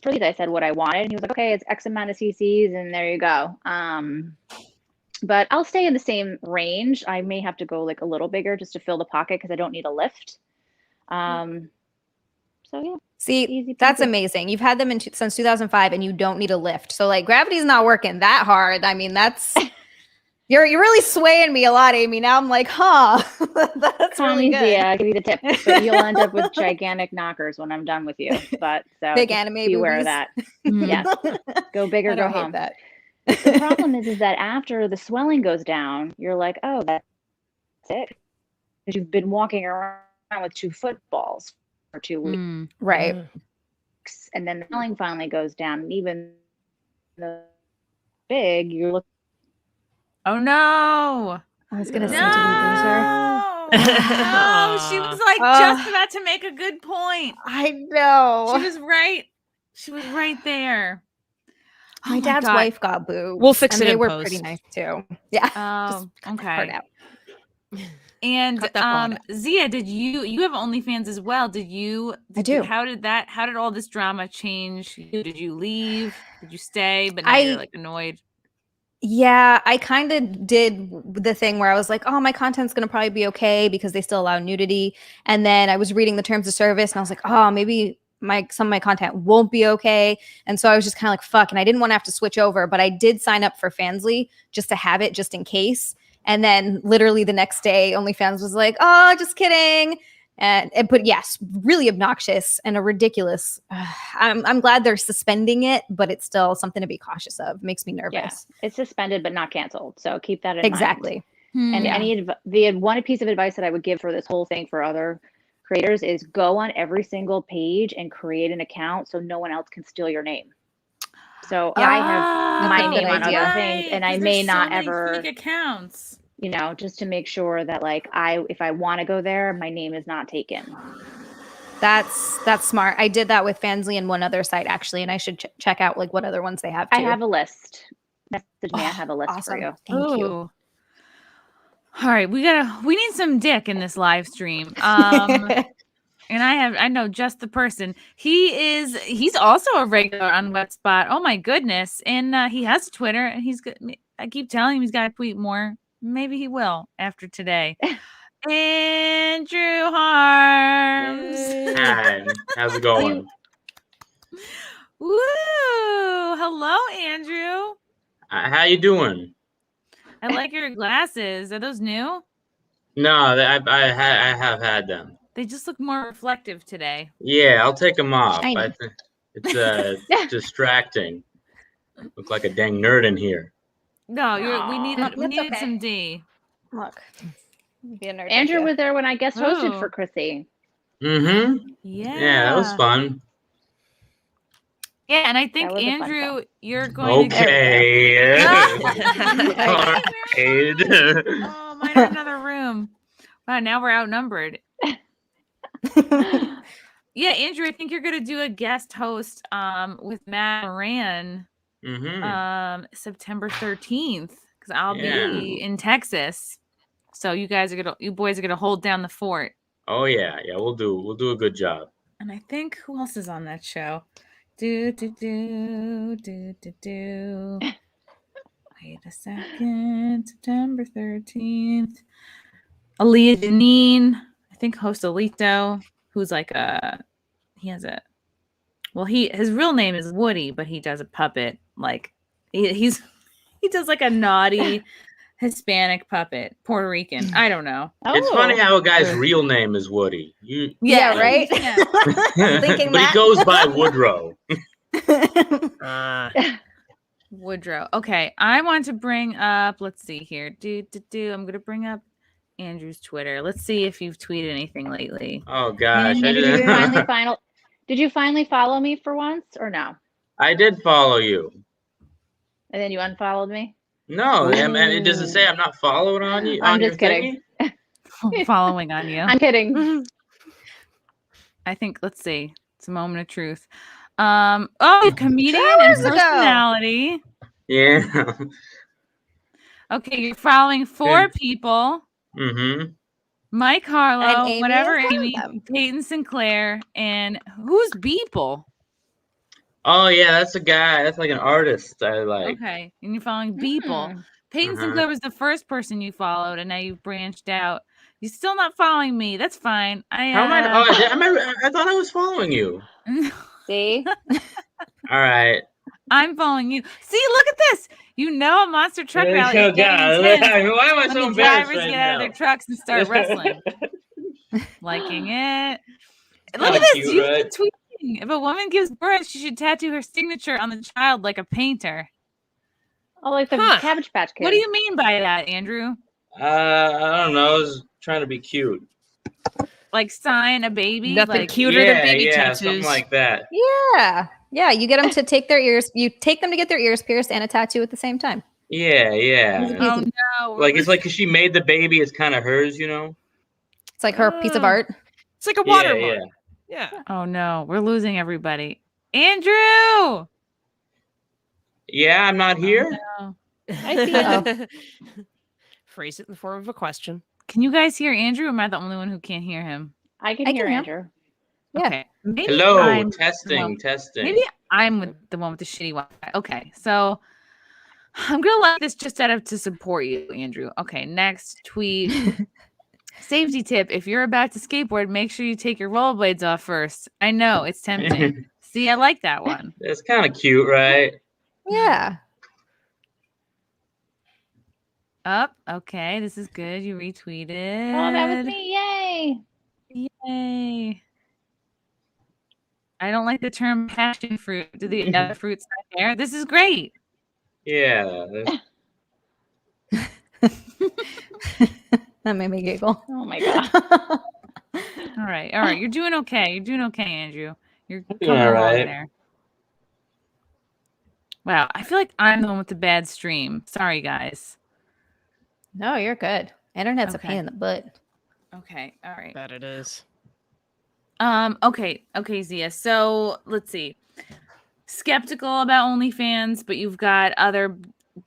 for these I said what I wanted, and he was like, "Okay, it's X amount of cc's, and there you go." But I'll stay in the same range. I may have to go like a little bigger just to fill the pocket because I don't need a lift. So yeah, See, easy that's peasy. amazing. You've had them since 2005 and you don't need a lift. So like gravity's not working that hard. I mean, that's you're really swaying me a lot, Amy. Now I'm like, huh, that's Call really me good. Zia, I'll give you the tip, but you'll end up with gigantic knockers when I'm done with you. But so Big just anime be aware of boobies. that. Yes, go big or I go don't hate home. that. The problem is that after the swelling goes down, you're like, oh, that's it. Because you've been walking around with 2 footballs for 2 weeks. Mm. Right. And then the swelling finally goes down. And even the big, you're looking. Oh no! I was gonna No! say, did we lose her? No, she was like just about to make a good point. I know. She was right. She was right there. Oh My dad's God. wife got boobs. We'll fix and it they in were post. pretty nice too. Yeah. Oh, Just cut that okay. part out. And Cut that part. Zia, did you have OnlyFans as well? I do. How did all this drama change you? Did you leave? Did you stay? But now you're like annoyed. Yeah, I kind of did the thing where I was like, oh, my content's going to probably be okay because they still allow nudity. And then I was reading the terms of service and I was like, oh, maybe some of my content won't be okay. And so I was just kind of like, fuck. And I didn't want to have to switch over, but I did sign up for Fansly just to have it just in case. And then literally the next day, OnlyFans was like, oh, just kidding. But yes, really obnoxious and a ridiculous. I'm glad they're suspending it, but it's still something to be cautious of. Makes me nervous. Yeah, it's suspended but not canceled, so keep that in mind. Exactly. And the one piece of advice that I would give for this whole thing for other creators is go on every single page and create an account so no one else can steal your name. So I have my name on other things, and I may not ever fake accounts. You know, just to make sure that like if I want to go there, my name is not taken. That's smart. I did that with Fansly and one other site actually, and I should check out like what other ones they have too. I have a list. Message me. I have a list for you. Thank you. All right, we need some dick in this live stream. And I know just the person. He's also a regular on Wet Spot. Oh my goodness. And he has Twitter and I keep telling him he's got to tweet more. Maybe he will after today. Andrew Harms. Hi, how's it going? Woo! Hello, Andrew. How you doing? I like your glasses. Are those new? No, I have had them. They just look more reflective today. Yeah, I'll take them off. Shiny. I think it's distracting. Look like a dang nerd in here. No, we needed okay. some D. Look. Be a nerd Andrew with was there when I guest hosted Oh. for Chrissy. Mm-hmm. Yeah, that was fun. Yeah, and I think That was a fun Andrew, you're going Okay. to. All right. Oh, mine in another room. Wow, now we're outnumbered. Yeah, Andrew, I think you're gonna do a guest host with Matt Moran September 13th because I'll be in Texas. So you boys are gonna hold down the fort. Oh yeah, we'll do a good job. And I think who else is on that show? Wait a second. September 13th. Aaliyah Janine. I think host Alito, who's like his real name is Woody, but he does a puppet. Like he does like a naughty Hispanic puppet, Puerto Rican. I don't know. It's funny how a guy's real name is Woody. Yeah, right? Yeah. Thinking but that. he goes by Woodrow. Woodrow. Okay, I want to bring up. Let's see here. I'm gonna bring up Andrew's Twitter. Let's see if you've tweeted anything lately. Oh gosh, Did you finally follow me for once or no? I did follow you. And then you unfollowed me? No, it doesn't say I'm not followed on you. I'm just kidding. Following on you. I'm kidding. I think. Let's see. It's a moment of truth. Comedian and personality. Yeah. Okay, you're following 4 people. Mm-hmm. Mike Harlow, Amy, whatever I follow Amy, them. Peyton Sinclair, and who's Beeple? Oh yeah, that's a guy. That's like an artist I like. Okay, and you're following Beeple. Peyton Sinclair was the first person you followed, and now you've branched out. You're still not following me. That's fine. How am I? I thought I was following you. See? All right. I'm following you. See, look at this. You know a monster truck rally. Oh, is getting God. intense Why am I when so the embarrassed drivers right get out of now? their trucks and start wrestling. Liking it. Look Not at this. cute, You've right? been tweeting. If a woman gives birth, she should tattoo her signature on the child like a painter. Oh, like the Cabbage Patch Kids. What do you mean by that, Andrew? I don't know. I was trying to be cute. Like sign a baby? Nothing Like, cuter than baby something tattoos. like that. Yeah, you get them to take their ears. You take them to get their ears pierced and a tattoo at the same time. Yeah. oh no. Like it's like 'cause she made the baby, it's kind of hers, you know. It's like her piece of art. It's like a watermark. Yeah. Oh no, we're losing everybody. Andrew! Yeah, I'm not here. No. I see it. Phrase it in the form of a question. Can you guys hear Andrew? Or am I the only one who can't hear him? I can I hear can hear. Andrew. Yeah. Okay. Maybe Hello, I'm testing. Maybe I'm with the one with the shitty Wi-Fi. Okay, so I'm gonna like this just out of to support you, Andrew. Okay, next tweet. Safety tip: if you're about to skateboard, make sure you take your rollerblades off first. I know it's tempting. See, I like that one. It's kind of cute, right? Yeah. Up. Okay, this is good. You retweeted. Oh, that was me. Yay. Yay. I don't like the term passion fruit. Do the other fruits not there? This is great. Yeah. That made me giggle. Oh my god. All right. You're doing okay. You're doing okay, Andrew. You're doing coming all along right. there. Wow, I feel like I'm the one with the bad stream. Sorry, guys. No, you're good. Internet's a Okay. pain in the butt. Okay. All right. That it is. Okay, Zia. So let's see. Skeptical about OnlyFans, but you've got other.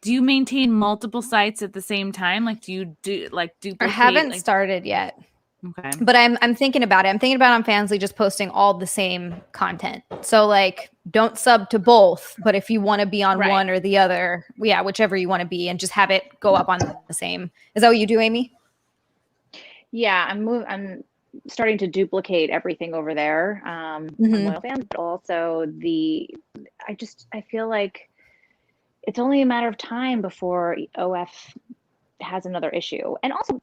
Do you maintain multiple sites at the same time? Like, do you duplicate? I haven't like, started yet, Okay. but I'm thinking about it. I'm thinking about on Fansly just posting all the same content. So like, don't sub to both, but if you want to be on Right. one or the other, yeah, whichever you want to be, and just have it go up on the same. Is that what you do, Amy? Yeah, I'm starting to duplicate everything over there on Mhm. OnlyFans, but also I feel like it's only a matter of time before OF has another issue. And also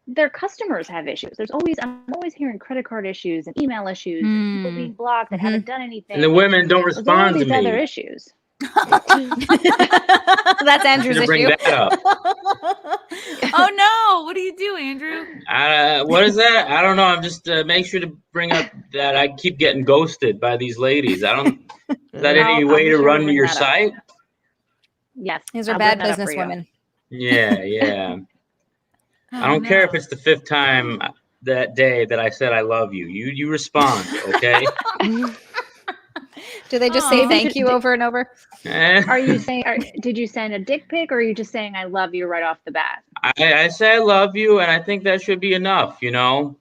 their customers have issues. I'm always hearing credit card issues and email issues and people being blocked that haven't done anything. And the women don't There's all respond to these other me. issues. That's Andrew's To bring issue. that up. Oh no! What do you do, Andrew? What is that? I don't know. I'm just make sure to bring up that I keep getting ghosted by these ladies. I don't. Is that any I'll way be to sure to run bring your that up. site? Yes. These are I'll bad bring that up for business you. women. Yeah. I don't care if it's the 5th time that day that I said I love you. You respond, okay? Do they just Aw. say thank you over and over? Are you saying? Did you send a dick pic, or are you just saying "I love you" right off the bat? I say I love you, and I think that should be enough. You know.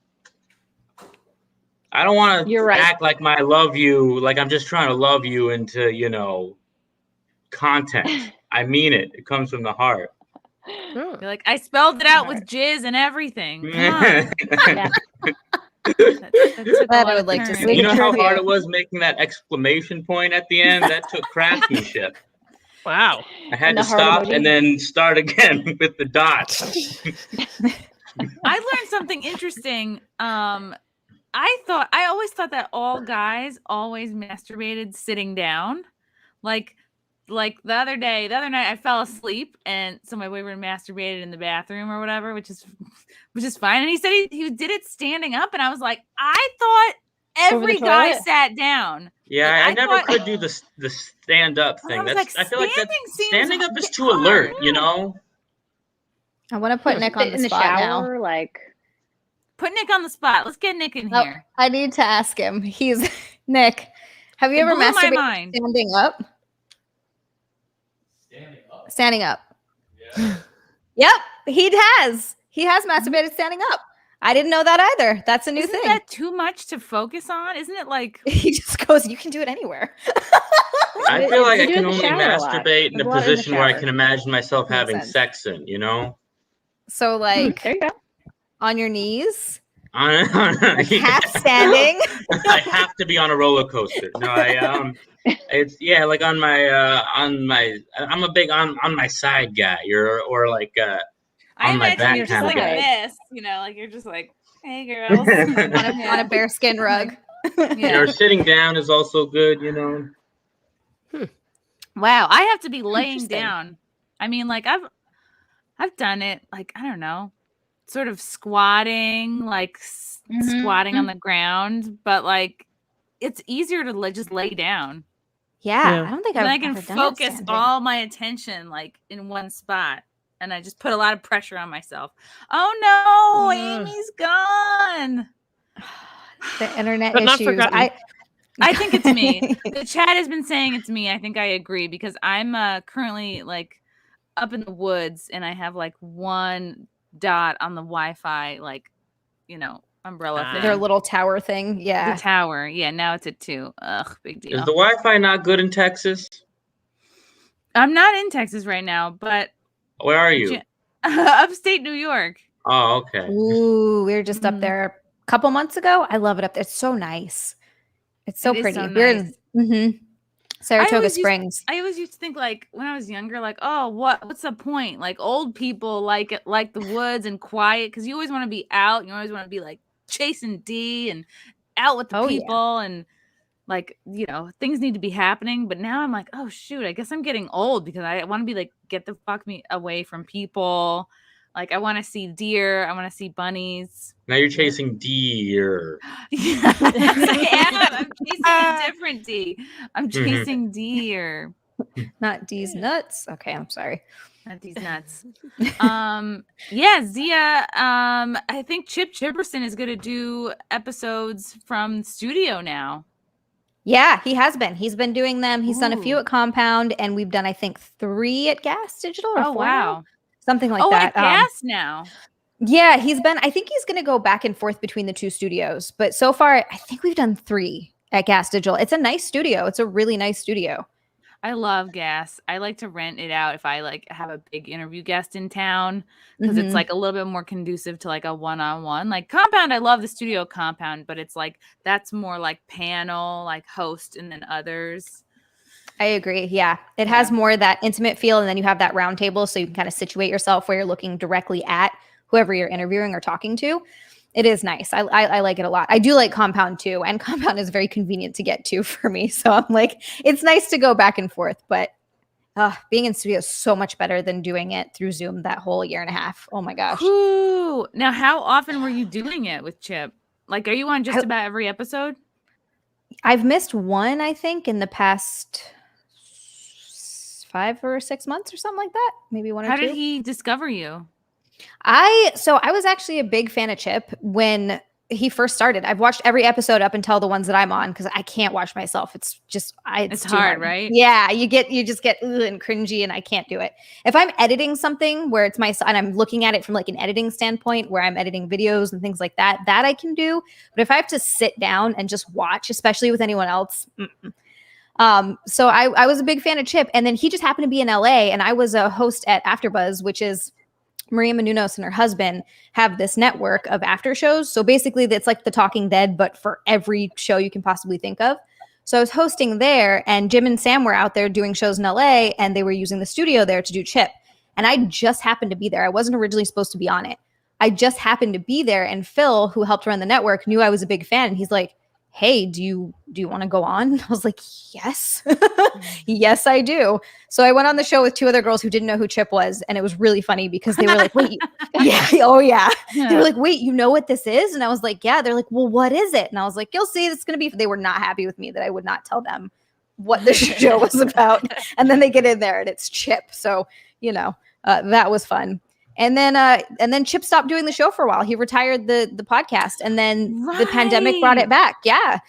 I don't want You're to right. act like my love you, like I'm just trying to love you into content. I mean it. It comes from the heart. You're like, I spelled it out with jizz and everything. Come on. Yeah. That took a That lot I would of like to turns. see. You know how Trivia. hard it was making that exclamation point at the end? That took craftsmanship. Wow. I had And to the heart stop emoji. and then start again with the dots. I learned something interesting. I always thought that all guys always masturbated sitting down. Like the other night I fell asleep and so my boyfriend masturbated in the bathroom or whatever, which is fine. And he said he did it standing up, and I was like, I thought Over the every guy toilet? sat down. Yeah, Like, I I never thought- could do the stand up I thing. was That's like, I feel like that standing standing up seems is too hard. alert, you know? I want to put Nick on Sit the in the spot now. shower, like. Put Nick on the spot. Let's get Nick in Oh, here. I need to ask him. He's Nick. Have you It ever blew my masturbated mind. standing up? Standing up. Yep, he has. He has masturbated standing up. I didn't know that either. That's a new Isn't thing. that too much to focus on? Isn't it like He just goes, you can do it anywhere. I feel like You I do it can in the only shower a lot. masturbate in There's a a lot in the position where I shower. can imagine myself Makes having sense. sex in, you know? So like There you go. on your knees, Yeah. half standing. I have to be on a roller coaster. No, it's like on my I'm a big on my side guy. Or like I on my imagine back you're just kind of like guy. this, like you're just like, hey girls. on a bearskin rug. Yeah. Or sitting down is also good, you know. Wow, I have to be laying Interesting. down. I mean, like I've done it, like I don't know, sort of squatting, like squatting on the ground, but like it's easier to just lay down. Yeah, I don't think And I've I can ever done it focus standing. all my attention like in one spot, and I just put a lot of pressure on myself. Oh no, Amy's gone. The internet But not issues. forgotten. I think it's me. The chat has been saying it's me. I think I agree because I'm currently like up in the woods and I have like one dot on the Wi-Fi, like, umbrella thing. Their little tower thing. Yeah. The tower. Yeah, now it's at 2. Ugh, big deal. Is the Wi-Fi not good in Texas? I'm not in Texas right now, but Where are you? upstate New York. Oh, okay. Ooh, we were just up there a couple months ago. I love it up there. It's so nice. It's so It is pretty. so We're nice. in Saratoga Springs. I always used to think, like, when I was younger, like, oh, what's the point? Like, old people like the woods and quiet, because you always want to be out. You always want to be like chasing D and out with the people and like, things need to be happening. But now I'm like, oh shoot, I guess I'm getting old because I want to be like, get the fuck me away from people. Like, I want to see deer. I want to see bunnies. Now you're chasing deer. Yes, I am. I'm chasing a different D. I'm chasing deer. Not D's nuts. Okay, I'm sorry. Not these nuts. Yeah, Zia. I think Chipperson is going to do episodes from studio now. Yeah, he has been. He's been doing them. He's done a few at Compound, and we've done, I think, 3 at Gas Digital. Or 4 wow. now? Something like that. At Gas now. Yeah, I think he's going to go back and forth between the 2 studios. But so far, I think we've done 3 at Gas Digital. It's a nice studio. It's a really nice studio. I love Gas. I like to rent it out if I like have a big interview guest in town, because it's like a little bit more conducive to like a one-on-one. Like Compound, I love the studio Compound, but it's like that's more like panel, like host, and then others. I agree. Yeah. It has more of that intimate feel, and then you have that round table, so you can kind of situate yourself where you're looking directly at whoever you're interviewing or talking to. It is nice. I like it a lot. I do like Compound too, and Compound is very convenient to get to for me. So I'm like, it's nice to go back and forth, but being in studio is so much better than doing it through Zoom that whole year and a half. Oh my gosh. Ooh. Now, how often were you doing it with Chip? Like, are you on just about every episode? I've missed one, I think, in the past 5 or 6 months or something like that. Maybe 1 or 2. How did he discover you? I was actually a big fan of Chip when he first started. I've watched every episode up until the ones that I'm on, because I can't watch myself. It's just it's too hard, right? Yeah, you just get and cringy, and I can't do it. If I'm editing something where it's and I'm looking at it from like an editing standpoint, where I'm editing videos and things like that I can do. But if I have to sit down and just watch, especially with anyone else, so I was a big fan of Chip, and then he just happened to be in LA, and I was a host at AfterBuzz, which is Maria Menounos and her husband have this network of after shows. So basically it's like The Talking Dead, but for every show you can possibly think of. So I was hosting there, and Jim and Sam were out there doing shows in LA, and they were using the studio there to do Chip. And I just happened to be there. I wasn't originally supposed to be on it. I just happened to be there, and Phil, who helped run the network, knew I was a big fan. And he's like, hey, do you want to go on? I was like, yes. Yes, I do. So I went on the show with 2 other girls who didn't know who Chip was. And it was really funny because they were like, wait, yeah. Oh yeah. They were like, wait, you know what this is? And I was like, yeah. They're like, well, what is it? And I was like, you'll see, it's going to be, they were not happy with me that I would not tell them what the show was about. And then they get in there and it's Chip. So, that was fun. And then Chip stopped doing the show for a while. He retired the podcast, and then the pandemic brought it back. Yeah.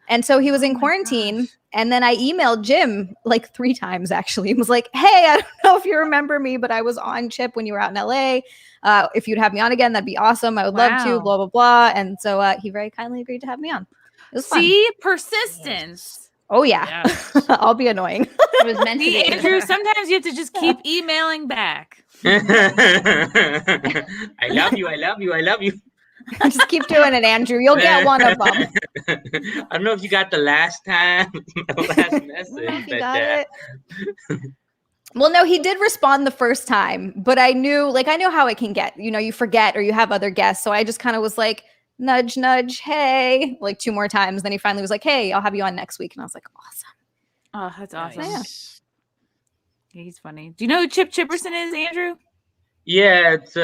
And so he was in quarantine. And then I emailed Jim like 3 times actually. He was like, hey, I don't know if you remember me, but I was on Chip when you were out in LA. If you'd have me on again, that'd be awesome. I would love to, blah, blah, blah. And so he very kindly agreed to have me on. It was fun. See, persistence. Oh yeah. I'll be annoying. It was meant to be. Andrew, sometimes you have to just keep emailing back. I love you. I love you. I love you. Just keep doing it, Andrew. You'll get one of them. I don't know if you got the last time, the last message. Well, no, he did respond the first time, but I knew how it can get. You forget or you have other guests. So I just kind of was like, nudge, nudge, hey, like 2 more times. Then he finally was like, hey, I'll have you on next week. And I was like, awesome. Oh, that's awesome. Nice. Yeah, he's funny. Do you know who Chipperson is, Andrew? Yeah, it's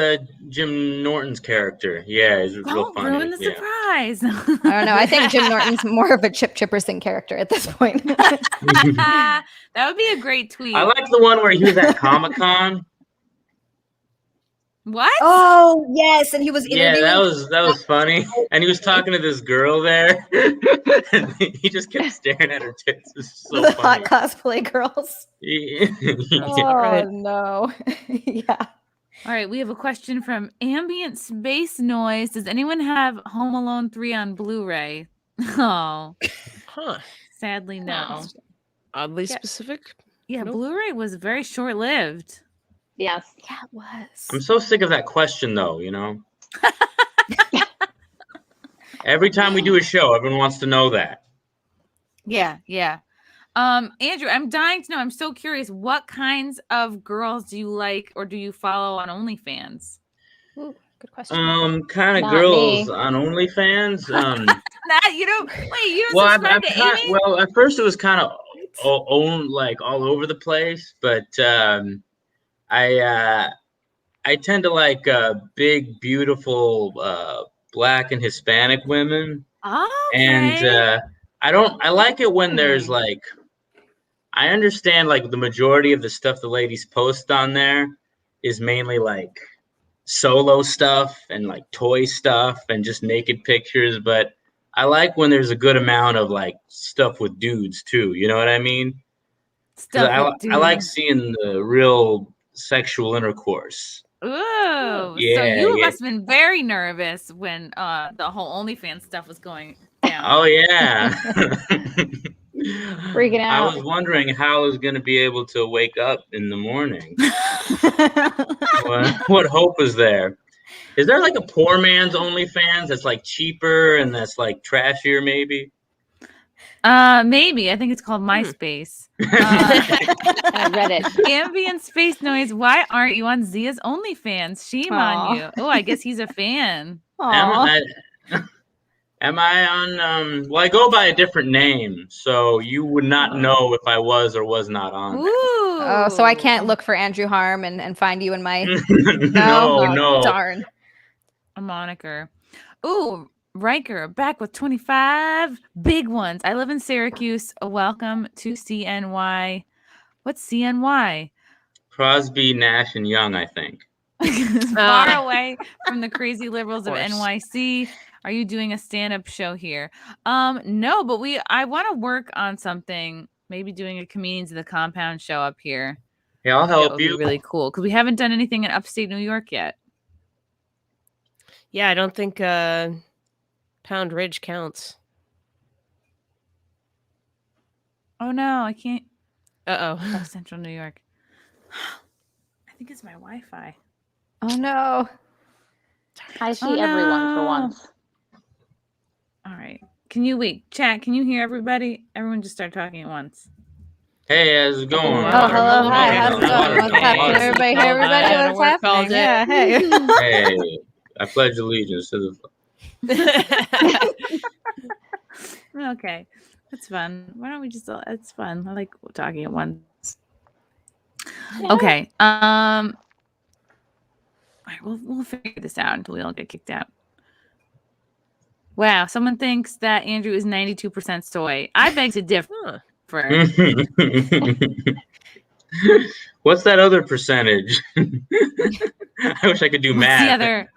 Jim Norton's character. Yeah, he's real Don't funny. ruin the surprise. I don't know. I think Jim Norton's more of a Chipperson character at this point. That would be a great tweet. I like the one where he was at Comic-Con. What? Oh, yes. And he was interviewing. Yeah, that was funny. And he was talking to this girl there. And he just kept staring at her tits. It was so the funny. hot cosplay girls. Yeah. Oh, no. Yeah. All right, we have a question from Ambient Space Noise. Does anyone have Home Alone 3 on Blu-ray? Oh, Huh. sadly, no. Oddly Yeah. specific. Yeah, Nope. Blu-ray was very short-lived. Yes. Yeah, it was. I'm so sick of that question, though. Every time we do a show, everyone wants to know that. Yeah. Andrew, I'm dying to know. I'm so curious. What kinds of girls do you like or do you follow on OnlyFans? Ooh, good question. Kind of Not girls me. on OnlyFans. You don't Well, subscribe to Amy? well, at first it was kind of all over the place, but I tend to like big, beautiful Black and Hispanic women, and Okay. I like it when there's like, I understand like the majority of the stuff the ladies post on there is mainly like solo stuff and like toy stuff and just naked pictures, but I like when there's a good amount of like stuff with dudes too. You know what I mean? Because I like seeing the real sexual intercourse. Ooh, Yeah, so you yeah. must have been very nervous when the whole OnlyFans stuff was going down. Oh yeah. Freaking out. I was wondering how I was going to be able to wake up in the morning. What hope is there? Is there like a poor man's OnlyFans that's like cheaper and that's like trashier maybe? Maybe. I think it's called MySpace. I read it. Ambient Space Noise. Why aren't you on Zia's OnlyFans? Shame on you. Oh, I guess he's a fan. Am I on? Well, I go by a different name, so you would not know if I was or was not on. Ooh. Oh, so I can't look for Andrew Harm and find you in my No. darn. A moniker. Ooh, Riker back with 25 big ones. I live in Syracuse. Welcome to CNY. What's CNY? Crosby, Nash, and Young, I think. Far away from the crazy liberals of NYC. Are you doing a stand-up show here? No, but I want to work on something. Maybe doing a Comedians of the Compound show up here. Yeah, I'll help Be you. really cool because we haven't done anything in upstate New York yet. Yeah, I don't think Pound Ridge counts. Oh no, I can't. Oh, Central New York. I think it's my Wi-Fi. Oh no. I see everyone for once. All right. Can you wait? Chat, can you hear everybody? Everyone just start talking at once. Hey, how's it going? Oh, hello. Hi. How's it going? What's up? Can everybody hear everybody? What's happening? Yeah. Hey. Hey, I pledge allegiance to the. Okay. That's fun. Why don't we just it's fun. I like talking at once. Yeah. Okay. All right, we'll figure this out until we all get kicked out. Wow, someone thinks that Andrew is 92% soy. I beg to differ. What's that other percentage? I wish I could do math.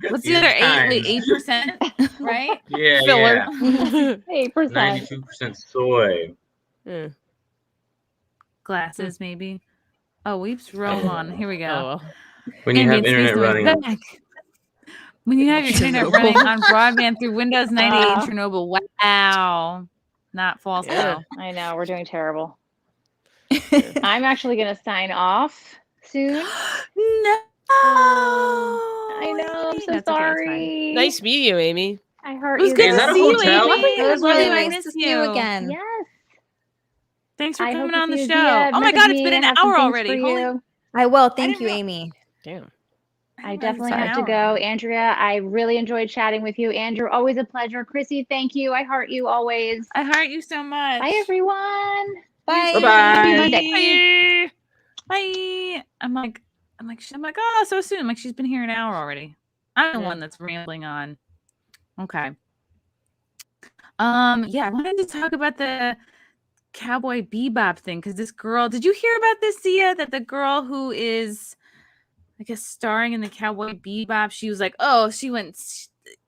What's the other 8%? Right? Yeah, Filler. 8%. 92% soy. Glasses, maybe. Oh, weeps roll on. Here we go. When you have internet running. When you have your internet running on broadband through Windows 98 Chernobyl. Wow. Not false though. I know, we're doing terrible. I'm actually going to sign off soon. No. I know, I'm so sorry. Nice meeting you, Amy. I hurt you. It was good to see you, Amy. It was really nice to see you again. Yes. Thanks for coming on the show. Oh my God, it's been an hour already. I will. Thank you, Amy. Damn. I definitely have to go. Andrea, I really enjoyed chatting with you. Andrew, always a pleasure. Chrissy, thank you. I heart you always. I heart you so much. Bye, everyone. Bye. Bye-bye. Bye. I'm like, oh, so soon. I'm like, she's been here an hour already. I'm the one that's rambling on. Okay. Yeah, I wanted to talk about the Cowboy Beebop thing because this girl, did you hear about this, Zia? That the girl who is, I guess, starring in the Cowboy Bebop, she was like, oh, she went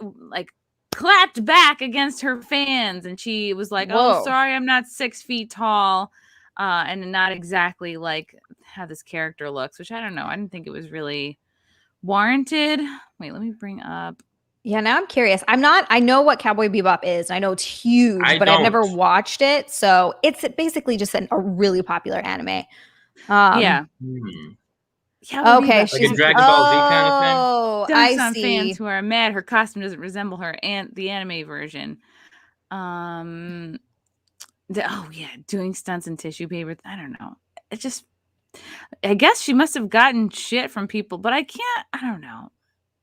like clapped back against her fans, and she was like, oh, sorry, I'm not 6 feet tall. and not exactly like how this character looks, which I don't know. I didn't think it was really warranted. Wait, let me bring up. Yeah, now I'm curious. I know what Cowboy Bebop is. I know it's huge, I but I've never don't. watched it. So it's basically just a really popular anime. Yeah. Cowboy Okay. Bebop. Like a Dragon Ball Z kind of thing? Oh, Jokes I on see. fans who are mad her costume doesn't resemble her and the anime version. Doing stunts in tissue paper. I don't know. It just, I guess she must have gotten shit from people, but I don't know.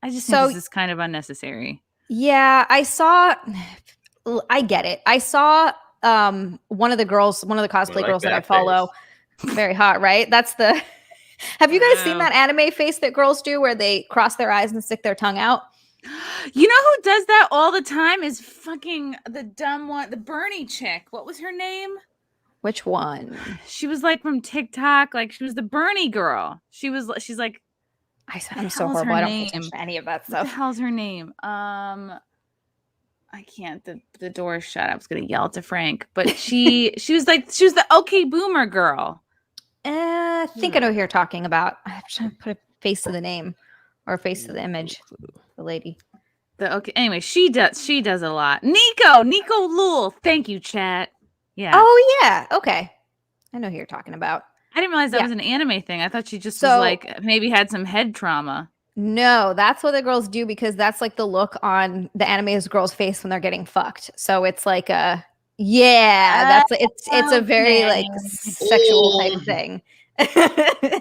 I just think So- this is kind of unnecessary. Yeah, I get it. I saw one of the cosplay like girls that I that follow. Very hot, right? That's the Have you guys seen Wow. that anime face that girls do where they cross their eyes and stick their tongue out? You know who does that all the time is fucking the dumb one, the Bernie chick. What was her name? Which one? She was like from TikTok, like she was the Bernie girl. She's like, I'm so hell's horrible. her I don't pay name? attention to any of that what the stuff. hell's her name? I can't. The door's shut. I was gonna yell to Frank, but she was the okay boomer girl. I think I know who you're talking about. I'm trying to put a face to the name or a face to the image. The lady. Anyway, she does a lot. Nico Lul. Thank you, chat. Yeah. Oh yeah. Okay. I know who you're talking about. I didn't realize that yeah. was an anime thing. I thought she just was So- like maybe had some head trauma. No, that's what the girls do because that's like the look on the anime's girl's face when they're getting fucked. So it's like it's a very like sexual type thing.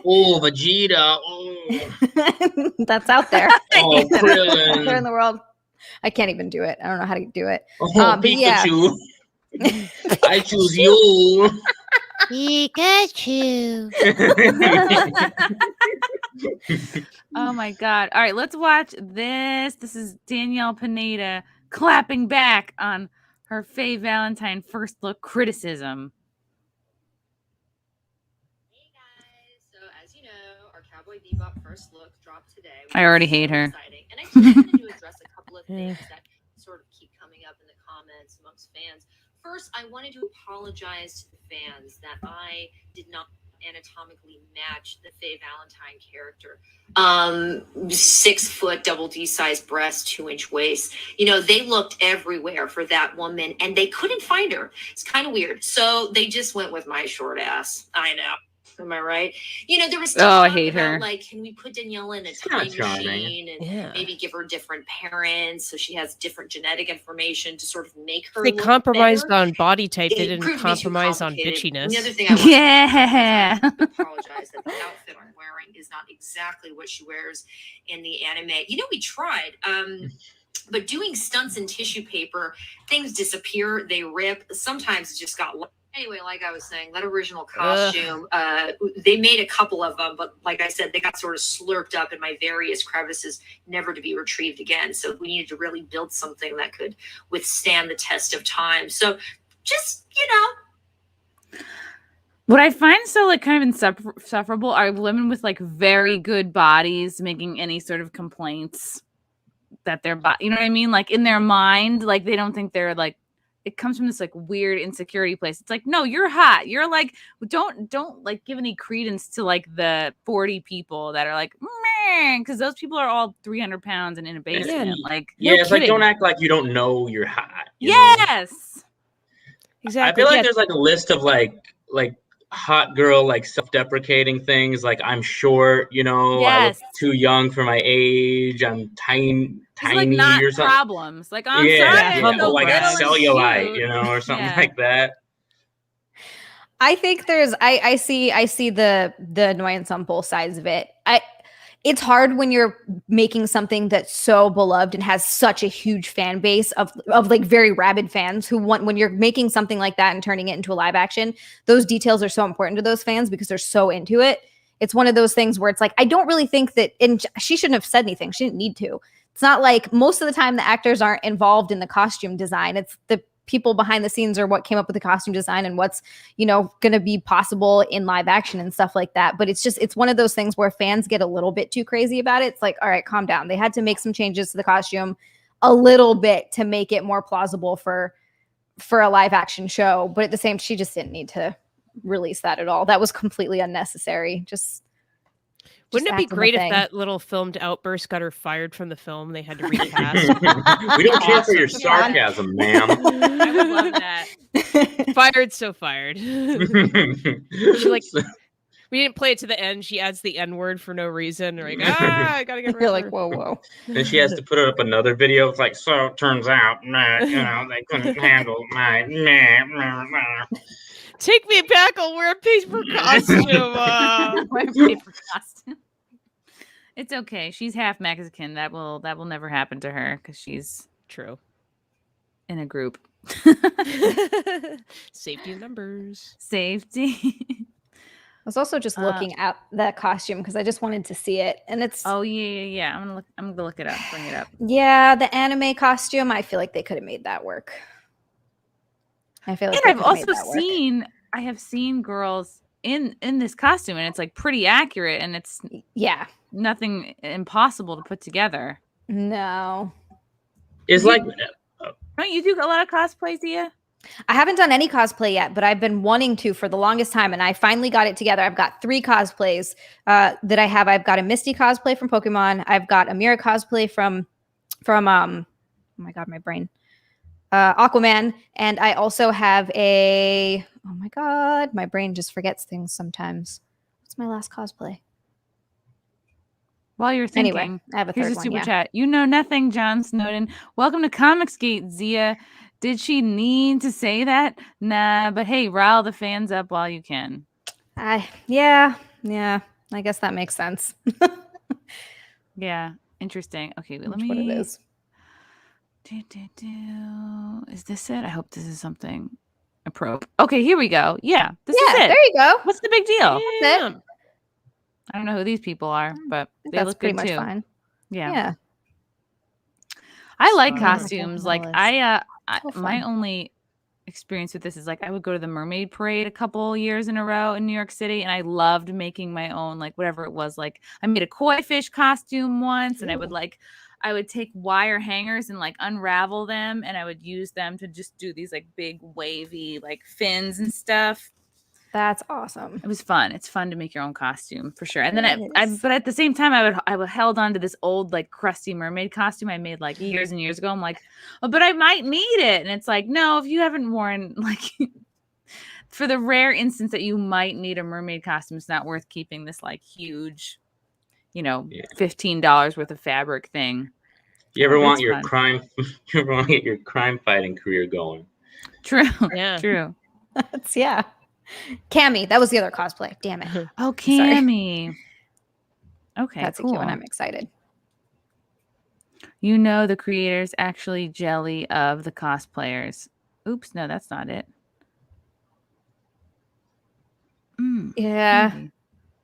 Oh, Vegeta. Oh, That's out there. oh Out there in Krillin. the world. I can't even do it. I don't know how to do it. Oh, but yeah. Pikachu. I choose you. Pikachu. Oh my god. All right, let's watch this. This is Danielle Pineda clapping back on her Faye Valentine first look criticism. Hey guys, so as you know, our Cowboy Bebop first look dropped today. I already hate her. Exciting. And I just wanted to address a couple of things that sort of keep coming up in the comments amongst fans. First, I wanted to apologize to the fans that I did not anatomically match the Faye Valentine character. 6 foot double D size breast, 2-inch waist. You know, they looked everywhere for that woman and they couldn't find her. It's kind of weird. So they just went with my short ass. I know. Am I right? You know, there was I talk hate about, her. like, can we put Daniela in a not time charming. machine and Yeah. maybe give her different parents so she has different genetic information to sort of make her They look compromised better? on body type. They It didn't proved to be too compromise on complicated. bitchiness. The other thing I want Yeah. to apologize that the outfit I'm wearing is not exactly what she wears in the anime. You know, we tried, but doing stunts in tissue paper, things disappear, they rip. Sometimes it just got. Anyway, like I was saying, that original costume, they made a couple of them, but like I said, they got sort of slurped up in my various crevices, never to be retrieved again. So we needed to really build something that could withstand the test of time. So just, you know. What I find so like kind of insufferable are women with like very good bodies making any sort of complaints that their body, you know what I mean? Like in their mind, like they don't think they're like, it comes from this like weird insecurity place. It's like, no, you're hot. You're like, don't like give any credence to like the 40 people that are like, man, because those people are all 300 pounds and in a basement. Like, Yeah, No it's like kidding. don't act like you don't know you're hot. you know? yes. Exactly. I feel like yeah. there's like a list of like hot girl like self-deprecating things like I'm short, you know, I look Yes. too young for my age, I'm tiny It's like not or something. problems. Like, I'm Yeah, sorry. yeah. I'm humble so Oh, I got little and cellulite, cute. you know, or something Yeah. like that. I think there's I see the annoyance on both sides of it. It's hard when you're making something that's so beloved and has such a huge fan base of like very rabid fans who want, when you're making something like that and turning it into a live action, those details are so important to those fans because they're so into it. It's one of those things where it's like, I don't really think that, and she shouldn't have said anything. She didn't need to. It's not like most of the time the actors aren't involved in the costume design. It's the people behind the scenes are what came up with the costume design and what's, you know, going to be possible in live action and stuff like that. But it's one of those things where fans get a little bit too crazy about it. It's like, all right, calm down. They had to make some changes to the costume a little bit to make it more plausible for a live action show. But at the same, she just didn't need to release that at all. That was completely unnecessary. Wouldn't it be act on the great if thing. that little filmed outburst got her fired from the film? They had to recast. We don't care for your sarcasm, ma'am. I would love that. Fired, so fired. She like, we didn't play it to the end. She adds the N word for no reason. They're like, I gotta get rid You're of like, her. whoa. Then she has to put up another video. It's like, so it turns out, they couldn't handle my. Take me back. I'll wear a paper costume. Wear a paper costume. It's okay. She's half Mexican. That will never happen to her because she's True. in a group. Safety in numbers. Safety. I was also just looking at that costume because I just wanted to see it, and it's Oh yeah. I'm gonna look it up. Bring it up. yeah, the anime costume. I feel like they could have made that work. I feel like And they I've could have also made that work. I have seen girls in this costume, and it's like pretty accurate, and it's Yeah, nothing impossible to put together. no, It's like, Don't you do a lot of cosplays, Zia? I haven't done any cosplay yet, but I've been wanting to for the longest time, and I finally got it together. I've got 3 cosplays that I have. I've got a Misty cosplay from Pokemon. I've got a Mira cosplay from oh my god, my brain. Aquaman, and I also have a oh my god, my brain just forgets things sometimes. What's my last cosplay? While you're thinking, Anyway, I have a here's third a one. super Yeah. chat. You know nothing, John Snowden. Welcome to Comicsgate, Zia. Did she need to say that? Nah, but hey, rile the fans up while you can. Yeah. I guess that makes sense. Yeah, interesting. Okay, wait, let That's me. what it is. Is this it? I hope this is something appropriate. Okay, here we go. Yeah, this is Yeah, it. there you go. What's the big deal? That's it. I don't know who these people are, but they That's look pretty good much too. fine. Yeah. Yeah. I like Oh, costumes. Like so my fun. only experience with this is like I would go to the Mermaid Parade a couple years in a row in New York City, and I loved making my own, like whatever it was. Like I made a koi fish costume once, and I would take wire hangers and like unravel them, and I would use them to just do these like big wavy like fins and stuff. That's awesome. It was fun. It's fun to make your own costume for sure. And then It I is. but at the same time, I would held on to this old like crusty mermaid costume I made like years and years ago. I'm like, oh, but I might need it. And it's like, no, if you haven't worn like for the rare instance that you might need a mermaid costume, it's not worth keeping this like huge, $15 worth of fabric thing. you ever want It's your fun. crime? You ever want to get your crime fighting career going? True. Yeah. True. Yeah. Cammy, that was the other cosplay. Damn it. Oh, Sorry. Cammy. Okay, That's cool. a cute one. I'm excited. You know the creators actually jelly of the cosplayers. Oops, no, that's not it. Yeah. Maybe.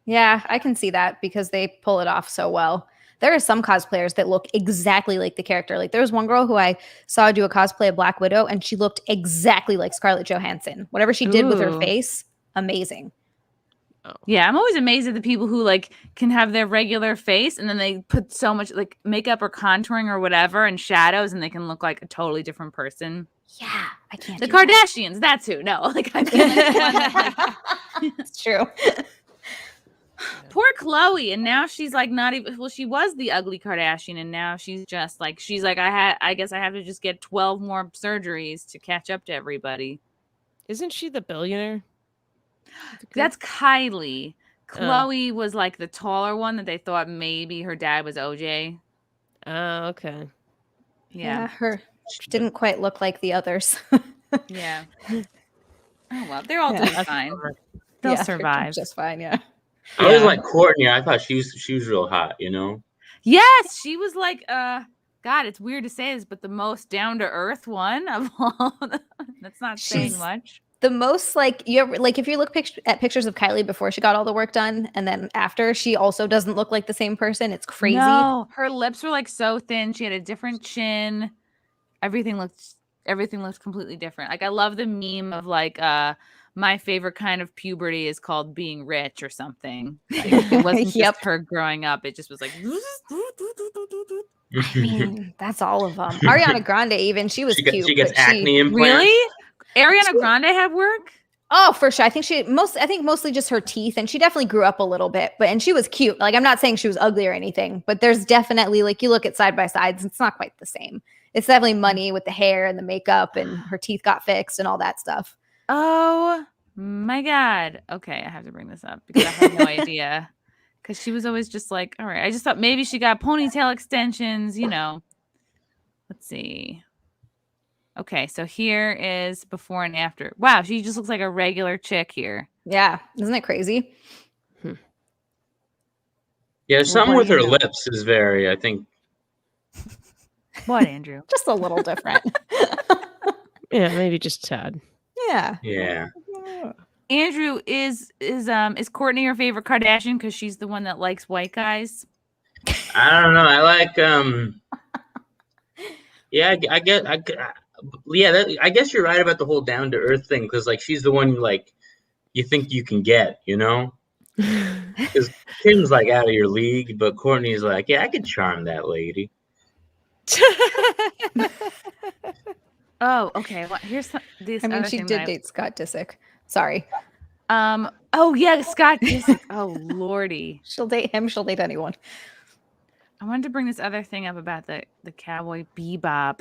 Yeah, I can see that because they pull it off so well. There are some cosplayers that look exactly like the character. Like there was one girl who I saw do a cosplay of Black Widow, and she looked exactly like Scarlett Johansson. Whatever she did with her Ooh. face, amazing. Yeah, I'm always amazed at the people who like can have their regular face and then they put so much like makeup or contouring or whatever and shadows, and they can look like a totally different person. Yeah, I can't. The do that. Kardashians, that's who. No, like I feel like the one that, like, It's true. poor Chloe, and now she's like not even. Well, she was the ugly Kardashian, and now she's like I guess I have to just get 12 more surgeries to catch up to everybody. Isn't she the billionaire? That's Kylie. Chloe was like the taller one that they thought maybe her dad was OJ. Oh, okay. Yeah, her didn't quite look like the others. Yeah. Oh well, they're all Yeah. doing fine. They'll Yeah, survive. just fine. Yeah. I always like Courtney. I thought she was real hot. You know. Yes, she was like God, it's weird to say this, but the most down to earth one of all. That's not saying She's much. The most like you ever like if you look at pictures of Kylie before she got all the work done and then after, she also doesn't look like the same person. It's crazy. No, her lips were like so thin. She had a different chin. Everything looked completely different. Like I love the meme of like my favorite kind of puberty is called being rich or something. Like, it wasn't Yep. just her growing up. It just was like I mean, that's all of them. Ariana Grande, even she was cute. She gets but acne implants. really? Ariana Grande had work? Oh, for sure. I think mostly just her teeth, and she definitely grew up a little bit, and she was cute. Like, I'm not saying she was ugly or anything, but there's definitely, like, you look at side by sides, it's not quite the same. It's definitely money with the hair and the makeup, and her teeth got fixed and all that stuff. Oh my God. Okay, I have to bring this up because I had no idea. Because she was always just like, all right. I just thought maybe she got ponytail extensions, you know. Let's see. Okay, so here is before and after. Wow, she just looks like a regular chick here. Yeah, isn't it crazy? Yeah, something with her know? lips is very, I think. What, Andrew? Just a little different. Yeah, maybe just sad. Yeah. Yeah. Andrew, is Courtney your favorite Kardashian because she's the one that likes white guys? I don't know. I like yeah, I guess you're right about the whole down to earth thing because like she's the one like you think you can get, you know? Because Kim's like out of your league, but Courtney's like, yeah, I could charm that lady. Oh, okay. Well, here's this. I mean, other she thing did that date Scott Disick. Sorry. Oh yeah, Scott Disick. Oh lordy. She'll date him. She'll date anyone. I wanted to bring this other thing up about the Cowboy Bebop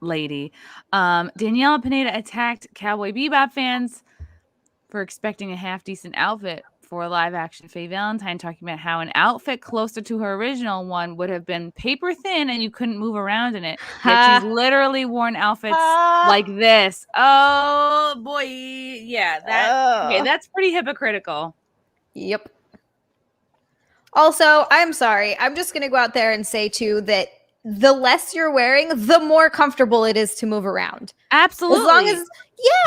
lady. Daniela Pineda attacked Cowboy Bebop fans for expecting a half decent outfit for a live action Faye Valentine, talking about how an outfit closer to her original one would have been paper thin and you couldn't move around in it. Yet she's literally worn outfits like this. Oh boy. Yeah, okay, that's pretty hypocritical. Yep. Also, I'm sorry. I'm just going to go out there and say, too, that the less you're wearing, the more comfortable it is to move around. Absolutely. As long as,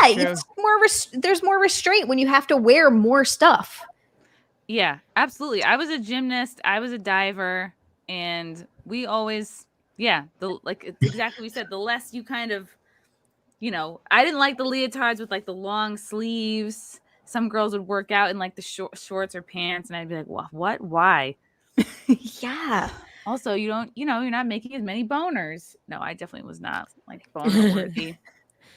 it's more there's more restraint when you have to wear more stuff. Yeah, absolutely. I was a gymnast. I was a diver. And we always, it's exactly what we said. The less you kind of, you know, I didn't like the leotards with like the long sleeves. Some girls would work out in like the shorts or pants, and I'd be like, what? Why? Yeah. Also, you're not making as many boners. No, I definitely was not like boner worthy.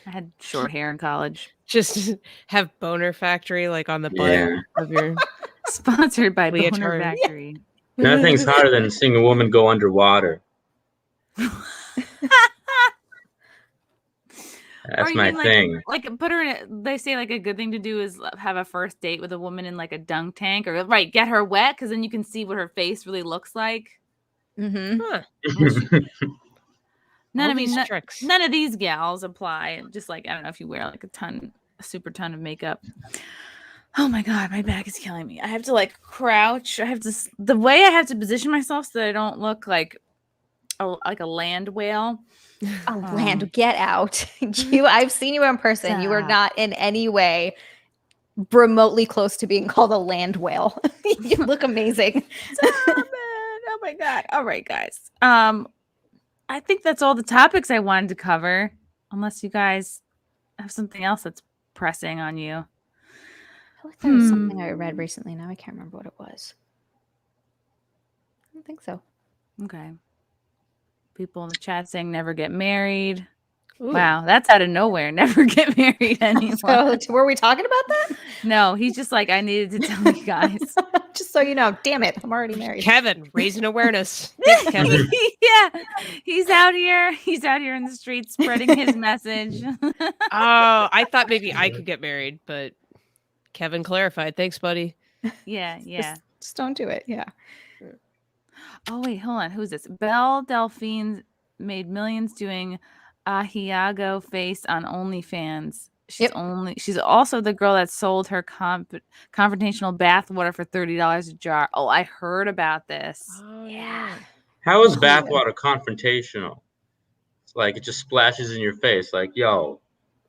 I had short hair in college. Just have Boner Factory like on the butt of your sponsored by Boner leotard. Factory. Nothing's harder than seeing a woman go underwater. That's my thing. Like put her in they say like a good thing to do is have a first date with a woman in like a dunk tank or get her wet because then you can see what her face really looks like. Mm-hmm. Huh. None of these gals apply. Just like I don't know if you wear like a super ton of makeup. Oh my God, my back is killing me. I have to like crouch. The way I have to position myself so that I don't look like a land whale. Land, get out. I've seen you in person. Stop. You are not in any way remotely close to being called a land whale. You look amazing. Stop it. Oh my God. All right, guys. I think that's all the topics I wanted to cover. Unless you guys have something else that's pressing on you. I feel like there was something I read recently. Now I can't remember what it was. I don't think so. Okay. People in the chat saying never get married. Ooh. Wow, that's out of nowhere. Never get married anymore. So, were we talking about that? No, he's just like, I needed to tell you guys. Just so you know, damn it, I'm already married. Kevin, raising awareness. Thanks, Kevin. Yeah, he's out here. He's out here in the streets spreading his message. Oh, I thought maybe I could get married, but Kevin clarified. Thanks, buddy. Yeah. Just don't do it. Yeah. Oh, wait, hold on. Who's this? Belle Delphine made millions doing Ahiago face on OnlyFans. She's also the girl that sold her confrontational bathwater for $30 a jar. Oh, I heard about this. Oh, yeah. How is bathwater confrontational? It's like it just splashes in your face. Like, yo.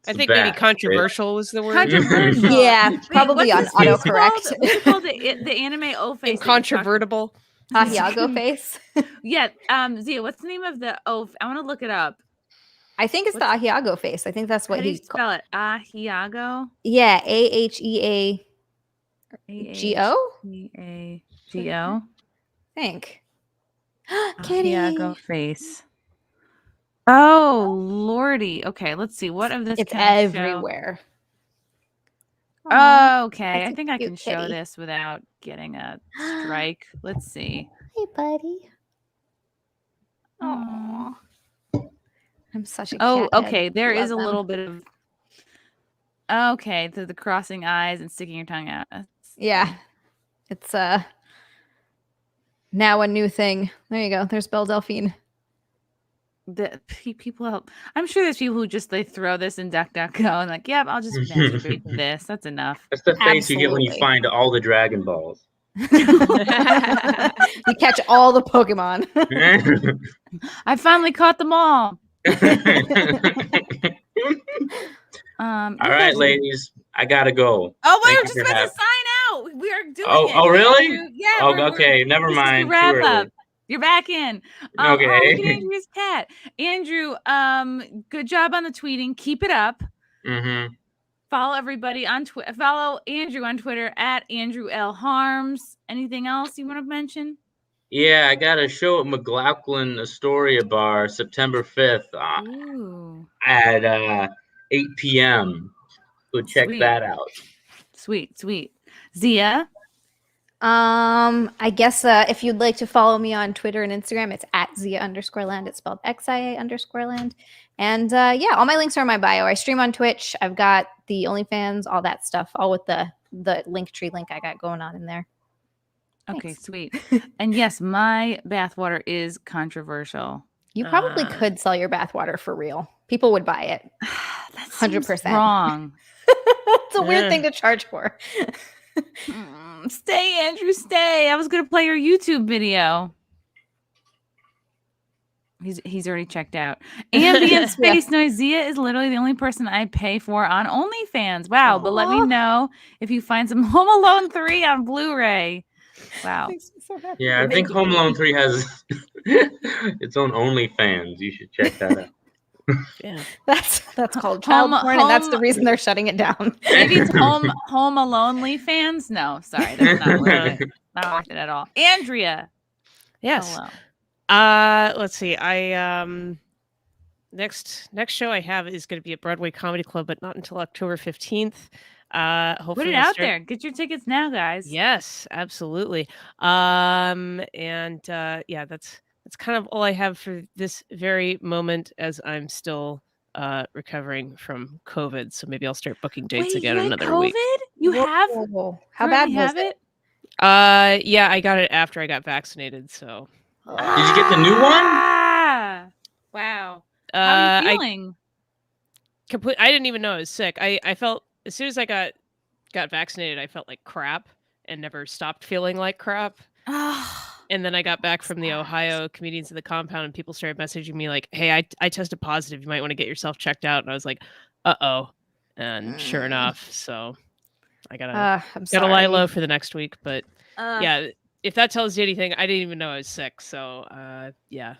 I think maybe controversial was the word. Controversial. Yeah, probably on autocorrect. What's it called? The anime O face. Incontrovertible. Ahiago face. Yeah. Zia, what's the name of the O? I want to look it up. I think it's the Ahiago face. I think that's what How do you he spell it. Ahiago. Yeah, AHEAGO. AHEAGO. Think. Kitty. Ahiago face. Oh lordy. Okay, let's see. What of this? It's everywhere. Aw, Okay, that's I a think I cute can show kitty. this without getting a strike. Let's see. Hey, buddy. Aw. I'm such a Oh, cat head. okay. There is Love a them. little bit of. Okay, the crossing eyes and sticking your tongue out. Yeah. It's now a new thing. There you go. There's Belle Delphine. The people help. I'm sure there's people who just they throw this in DuckDuckGo and like, yep, I'll just masturbate to this. That's enough. That's the face you get when you Absolutely. find all the Dragon Balls. You catch all the Pokemon. I finally caught them all. All right, ladies, I gotta go. Oh, we Thank were you just for about to having- sign out. We are doing Oh, it. oh, really? Andrew. Yeah. Oh, we're- okay, never this is the mind. Too wrap early. up. You're back in. Okay. Oh, look at Andrew's cat. Andrew, good job on the tweeting. Keep it up. Mm-hmm. Follow everybody on Twitter. Follow Andrew on Twitter at Andrew L. Harms. Anything else you want to mention? Yeah, I got a show at McLaughlin Astoria Bar September 5th Ooh. at 8 p.m. So check Sweet. that out. Sweet. Zia. I guess if you'd like to follow me on Twitter and Instagram, it's at Zia_land. It's spelled XIA_land. And yeah, all my links are in my bio. I stream on Twitch. I've got the OnlyFans, all that stuff, all with the Linktree link I got going on in there. Okay, Thanks. sweet. And yes, my bathwater is controversial. You probably could sell your bathwater for real. People would buy it. That's 100%. wrong. It's a weird thing to charge for. Stay, Andrew, stay. I was gonna play your YouTube video. He's already checked out. Ambient space noise. Zia is literally the only person I pay for on OnlyFans. Wow, but let me know if you find some Home Alone 3 on Blu-ray. Wow. Makes me so happy. Yeah, I think Home Alone 3 has its own OnlyFans. You should check that out. Yeah. That's called child porn, and that's the reason they're shutting it down. Maybe it's Home Alone fans. No, sorry, that's not worth it. Not worth it at all. Andrea. Yes. Hello. Let's see. I next show I have is going to be at Broadway Comedy Club, but not until October 15th. Hopefully Put it we'll out start- there. Get your tickets now, guys. Yes, absolutely. Yeah, that's kind of all I have for this very moment, as I'm still recovering from COVID. So maybe I'll start booking dates Wait, again you had another COVID? week. You have? Whoa. How bad was it? Yeah, I got it after I got vaccinated. So Did you get the new one? Ah, wow. How are you I feeling? I didn't even know I was sick. I felt as soon as I got vaccinated, I felt like crap and never stopped feeling like crap. And then I got back from the Ohio Comedians of the Compound, and people started messaging me like, "Hey, I tested positive. You might want to get yourself checked out." And I was like, "Uh-oh." And sure enough, so I gotta lie low for the next week. But yeah, if that tells you anything, I didn't even know I was sick. So yeah,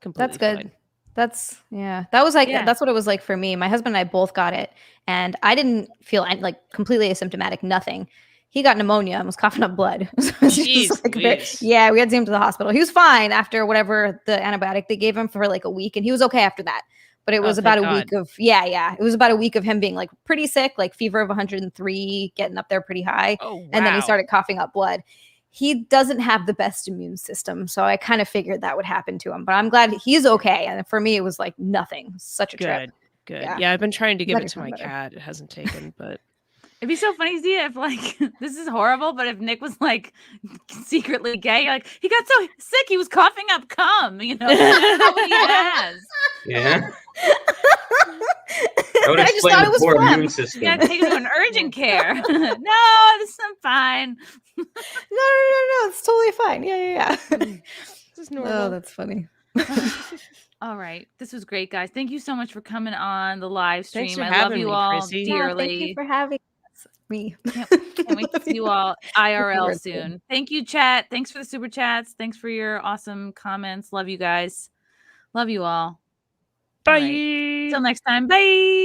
completely That's good. fine. That was like Yeah. that's what it was like for me. My husband and I both got it, and I didn't feel like completely asymptomatic. Nothing. He got pneumonia and was coughing up blood. So it was just Jeez like Louise. yeah, we had to take him to the hospital. He was fine after whatever the antibiotic they gave him for like a week, and he was okay after that. But it was about thank a week of it was about a week of him being like pretty sick, like fever of 103, getting up there pretty high, Oh, wow. and then he started coughing up blood. He doesn't have the best immune system, so I kind of figured that would happen to him. But I'm glad he's okay. And for me, it was like nothing. Such a trip. Good. Yeah. Yeah, I've been trying to give Glad it to you're my feeling better. cat. It hasn't taken, but It'd be so funny, Zia, if like this is horrible, but if Nick was like secretly gay, you're like he got so sick he was coughing up cum, you know? That's not what he has. Yeah. That would I just explain thought the it was poor phlegm. immune You system. gotta take him to an urgent care. No, I'm fine. No. It's totally fine. Yeah. this is normal. Oh, that's funny. All right. This was great, guys. Thank you so much for coming on the live Thanks stream. for I love having you me, all Chrissy. dearly. Thank you for having me. Can't wait to see you all IRL forward to soon. Thank you, chat. Thanks for the super chats. Thanks for your awesome comments. Love you guys. Love you all. Bye. All right. Till next time. Bye.